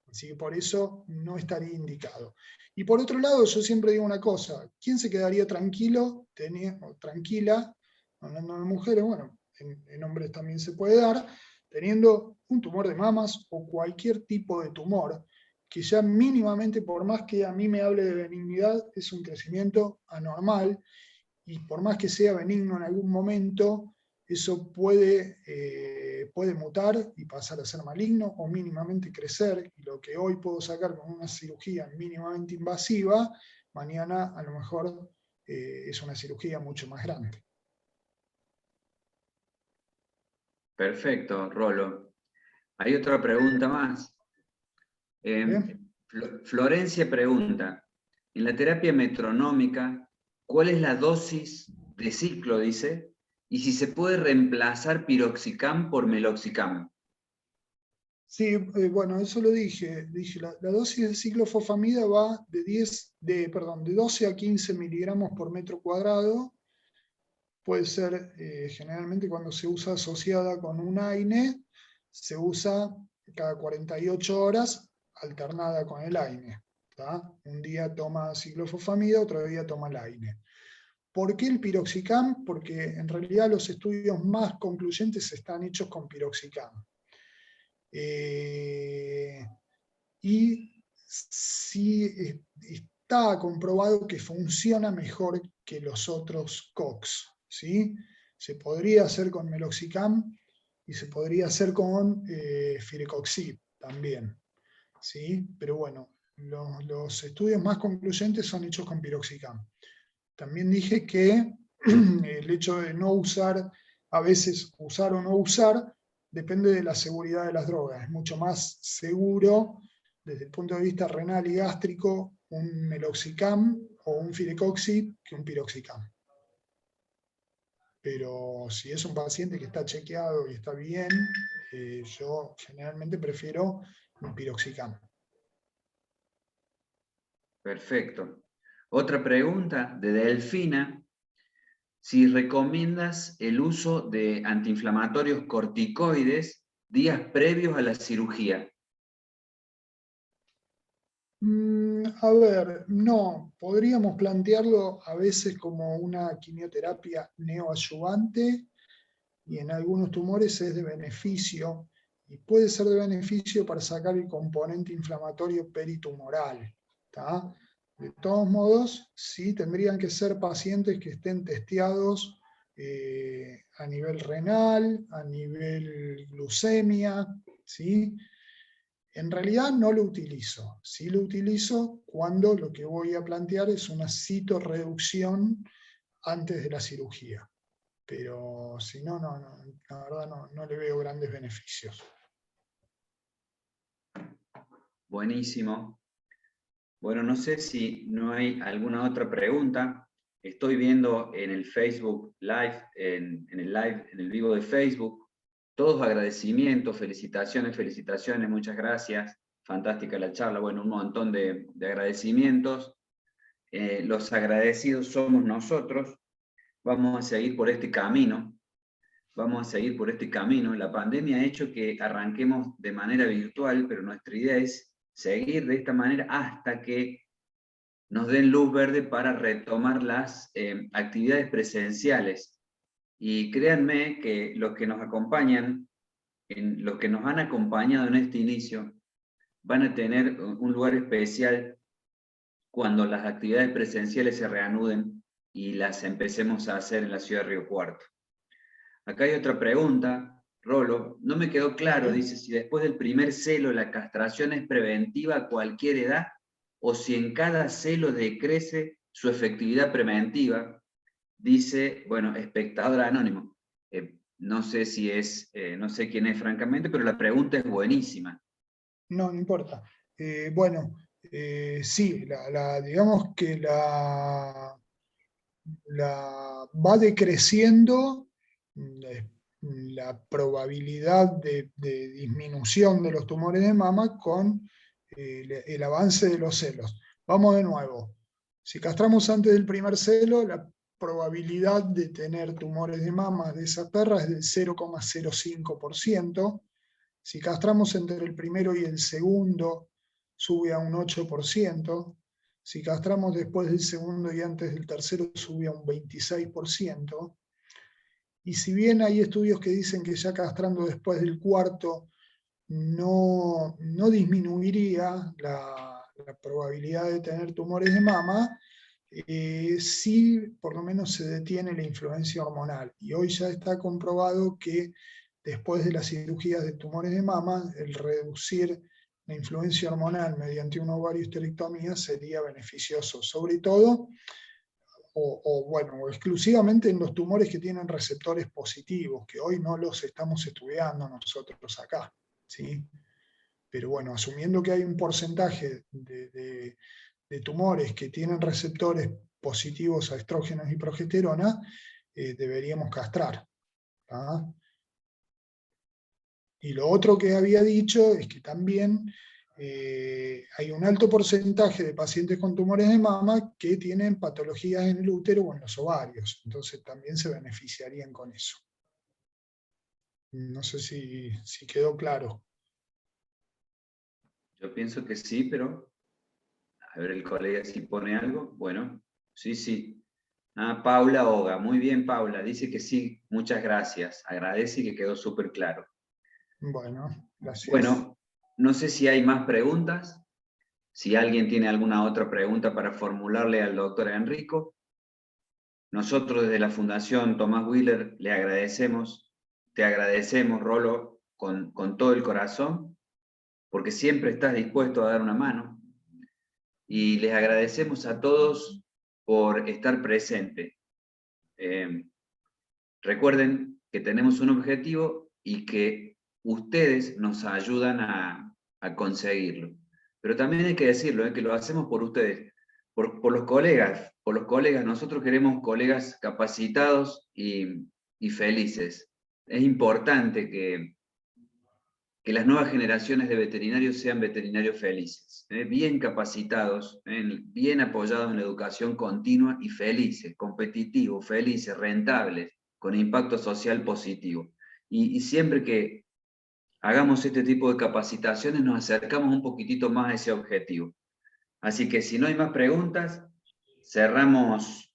Así que por eso no estaría indicado. Y por otro lado, yo siempre digo una cosa, ¿quién se quedaría tranquilo, tranquila, hablando de mujeres, bueno, en hombres también se puede dar, teniendo un tumor de mamas o cualquier tipo de tumor, que ya mínimamente, por más que a mí me hable de benignidad, es un crecimiento anormal, y por más que sea benigno en algún momento, eso puede mutar y pasar a ser maligno o mínimamente crecer, y lo que hoy puedo sacar con una cirugía mínimamente invasiva, mañana a lo mejor es una cirugía mucho más grande. Perfecto, Rolo. Hay otra pregunta más. Florencia pregunta, en la terapia metronómica, ¿cuál es la dosis de ciclo, dice? Y si se puede reemplazar piroxicam por meloxicam. Sí, bueno, eso lo dije. La dosis de ciclofosfamida va de 12 a 15 miligramos por metro cuadrado. Puede ser, generalmente cuando se usa asociada con un AINE, se usa cada 48 horas alternada con el AINE. ¿tá? Un día toma ciclofosfamida, otro día toma el AINE. ¿Por qué el piroxicam? Porque en realidad los estudios más concluyentes están hechos con piroxicam. Y sí está comprobado que funciona mejor que los otros COX. ¿sí? Se podría hacer con meloxicam y se podría hacer con firecoxib también. ¿sí? Pero bueno, los estudios más concluyentes son hechos con piroxicam. También dije que el hecho de no usar, a veces usar o no usar, depende de la seguridad de las drogas. Es mucho más seguro, desde el punto de vista renal y gástrico, un meloxicam o un firecoxib que un piroxicam. Pero si es un paciente que está chequeado y está bien, yo generalmente prefiero un piroxicam. Perfecto. Otra pregunta de Delfina. Si recomiendas el uso de antiinflamatorios corticoides días previos a la cirugía. A ver, no, podríamos plantearlo a veces como una quimioterapia neoadyuvante y en algunos tumores es de beneficio y puede ser de beneficio para sacar el componente inflamatorio peritumoral. ¿tá? De todos modos, sí tendrían que ser pacientes que estén testeados a nivel renal, a nivel glucemia, ¿sí? En realidad no lo utilizo. Sí lo utilizo cuando lo que voy a plantear es una citorreducción antes de la cirugía. Pero si no, la verdad no le veo grandes beneficios. Buenísimo. Bueno, no sé si no hay alguna otra pregunta. Estoy viendo en el Facebook Live, en el vivo de Facebook, todos agradecimientos, felicitaciones, muchas gracias. Fantástica la charla, bueno, un montón de agradecimientos. Los agradecidos somos nosotros. Vamos a seguir por este camino. La pandemia ha hecho que arranquemos de manera virtual, pero nuestra idea es seguir de esta manera hasta que nos den luz verde para retomar las actividades presenciales. Y créanme que los que nos acompañan, los que nos han acompañado en este inicio, van a tener un lugar especial cuando las actividades presenciales se reanuden y las empecemos a hacer en la ciudad de Río Cuarto. Acá hay otra pregunta, Rolo, no me quedó claro, dice, si después del primer celo la castración es preventiva a cualquier edad o si en cada celo decrece su efectividad preventiva. Dice, bueno, espectador anónimo. No sé si es, no sé quién es francamente, pero la pregunta es buenísima. No importa. Sí, digamos que va decreciendo la probabilidad de disminución de los tumores de mama con el avance de los celos. Vamos de nuevo. Si castramos antes del primer celo, la probabilidad de tener tumores de mama de esa perra es del 0,05%. Si castramos entre el primero y el segundo, sube a un 8%. Si castramos después del segundo y antes del tercero, sube a un 26%. Y si bien hay estudios que dicen que ya castrando después del cuarto no disminuiría la probabilidad de tener tumores de mama, sí por lo menos se detiene la influencia hormonal. Y hoy ya está comprobado que después de las cirugías de tumores de mama, el reducir la influencia hormonal mediante una ovariohisterectomía sería beneficioso, sobre todo, o exclusivamente en los tumores que tienen receptores positivos, que hoy no los estamos estudiando nosotros acá, ¿sí? Pero bueno, asumiendo que hay un porcentaje de tumores que tienen receptores positivos a estrógenos y progesterona, deberíamos castrar. ¿Ah? Y lo otro que había dicho es que también hay un alto porcentaje de pacientes con tumores de mama que tienen patologías en el útero o en los ovarios, entonces también se beneficiarían con eso. No sé si quedó claro. Yo pienso que sí, pero a ver el colega si pone algo. Bueno, sí, sí. Ah, Paula Oga, muy bien Paula, dice que sí, muchas gracias. Agradece y que quedó súper claro. Bueno, gracias. Bueno, no sé si hay más preguntas. Si alguien tiene alguna otra pregunta para formularle al doctor Enrico. Nosotros desde la Fundación Tomás Wheeler le agradecemos, te agradecemos, Rolo, con todo el corazón, porque siempre estás dispuesto a dar una mano. Y les agradecemos a todos por estar presentes. Recuerden que tenemos un objetivo y que ustedes nos ayudan a conseguirlo. Pero también hay que decirlo, que lo hacemos por ustedes, por los colegas, nosotros queremos colegas capacitados y felices. Es importante que las nuevas generaciones de veterinarios sean veterinarios felices, bien capacitados, bien apoyados en la educación continua y felices, competitivos, felices, rentables, con impacto social positivo. Y siempre que hagamos este tipo de capacitaciones nos acercamos un poquitito más a ese objetivo. Así que si no hay más preguntas, cerramos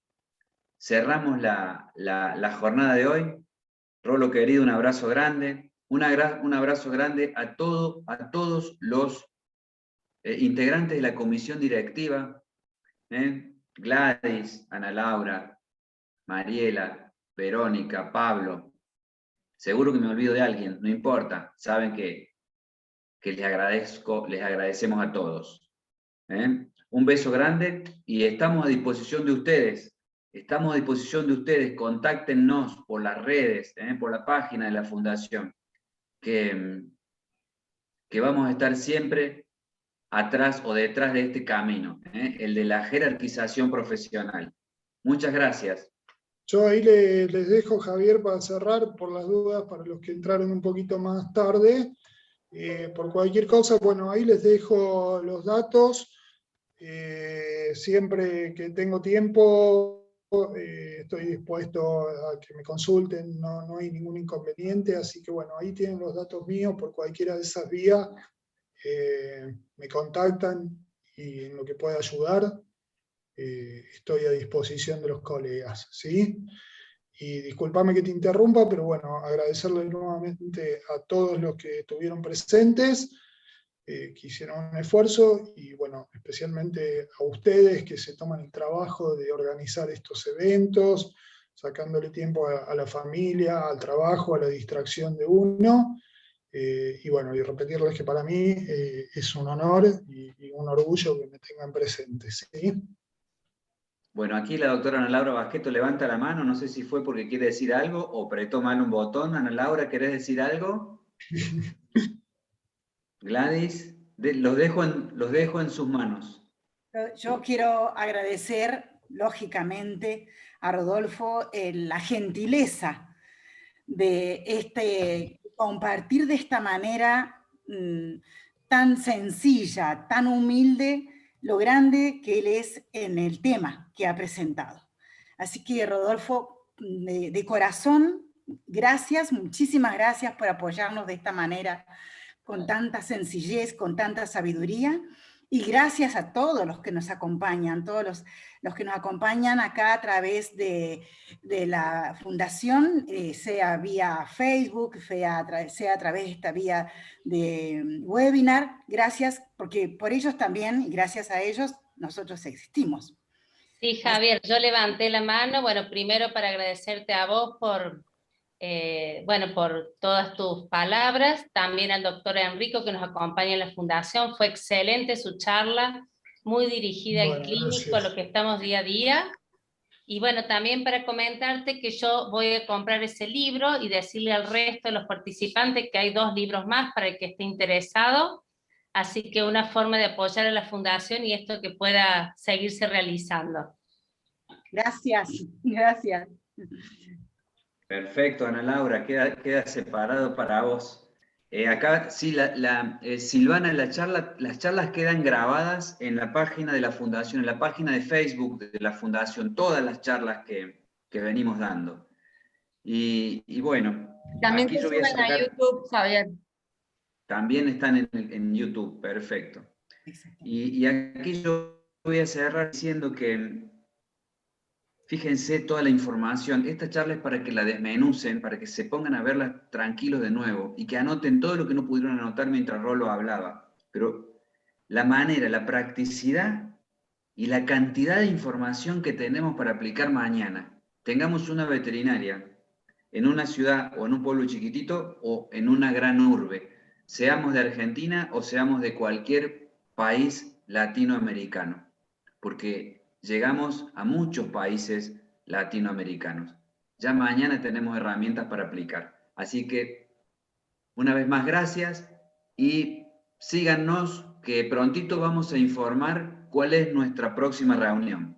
la jornada de hoy. Rolo querido, un abrazo grande. Un abrazo grande a todos los integrantes de la comisión directiva, Gladys, Ana Laura, Mariela, Verónica, Pablo. Seguro que me olvido de alguien, no importa. Saben que les agradecemos a todos. Un beso grande y estamos a disposición de ustedes. Estamos a disposición de ustedes. Contáctennos por las redes, por la página de la Fundación. Que vamos a estar siempre atrás o detrás de este camino, el de la jerarquización profesional. Muchas gracias. Yo ahí les dejo, Javier, para cerrar, por las dudas, para los que entraron un poquito más tarde. Por cualquier cosa, bueno, ahí les dejo los datos. Siempre que tengo tiempo, estoy dispuesto a que me consulten, no hay ningún inconveniente, así que bueno, ahí tienen los datos míos, por cualquiera de esas vías me contactan y en lo que pueda ayudar estoy a disposición de los colegas, ¿sí? Y discúlpame que te interrumpa, pero bueno, agradecerle nuevamente a todos los que estuvieron presentes, que hicieron un esfuerzo, y bueno, especialmente a ustedes que se toman el trabajo de organizar estos eventos, sacándole tiempo a la familia, al trabajo, a la distracción de uno. Y bueno, y repetirles que para mí es un honor y un orgullo que me tengan presentes, ¿sí? Bueno, aquí la doctora Ana Laura Basqueto levanta la mano, no sé si fue porque quiere decir algo o apretó mal un botón. Ana Laura, ¿querés decir algo? Gladys, los dejo en sus manos. Yo quiero agradecer, lógicamente, a Rodolfo la gentileza de compartir de esta manera tan sencilla, tan humilde, lo grande que él es en el tema que ha presentado. Así que, Rodolfo, de corazón, gracias, muchísimas gracias por apoyarnos de esta manera, con tanta sencillez, con tanta sabiduría. Y gracias a todos los que nos acompañan, todos los que nos acompañan acá a través de la Fundación, sea vía Facebook, sea a través de esta vía de webinar. Gracias, porque por ellos también, y gracias a ellos, nosotros existimos. Sí, Javier, yo levanté la mano, bueno, primero para agradecerte a vos por bueno, por todas tus palabras, también al doctor Enrico que nos acompaña en la Fundación, fue excelente su charla, muy dirigida al Bueno, clínico, gracias. lo que estamos día a día. Y bueno, también para comentarte que yo voy a comprar ese libro y decirle al resto de los participantes que hay 2 libros más para el que esté interesado, así que una forma de apoyar a la Fundación y esto que pueda seguirse realizando. Gracias, gracias. Perfecto, Ana Laura, queda separado para vos. Acá, sí, Silvana, las charlas quedan grabadas en la página de la Fundación, en la página de Facebook de la Fundación, todas las charlas que venimos dando. Y bueno, También aquí se yo voy a suben a sacar, YouTube, Javier. también están en YouTube, perfecto. Y aquí yo voy a cerrar diciendo que, fíjense toda la información. Esta charla es para que la desmenucen, para que se pongan a verla tranquilos de nuevo y que anoten todo lo que no pudieron anotar mientras Rolo hablaba. Pero la manera, la practicidad y la cantidad de información que tenemos para aplicar mañana. Tengamos una veterinaria en una ciudad o en un pueblo chiquitito o en una gran urbe. Seamos de Argentina o seamos de cualquier país latinoamericano. Porque llegamos a muchos países latinoamericanos. Ya mañana tenemos herramientas para aplicar. Así que, una vez más, gracias y síganos que prontito vamos a informar cuál es nuestra próxima reunión.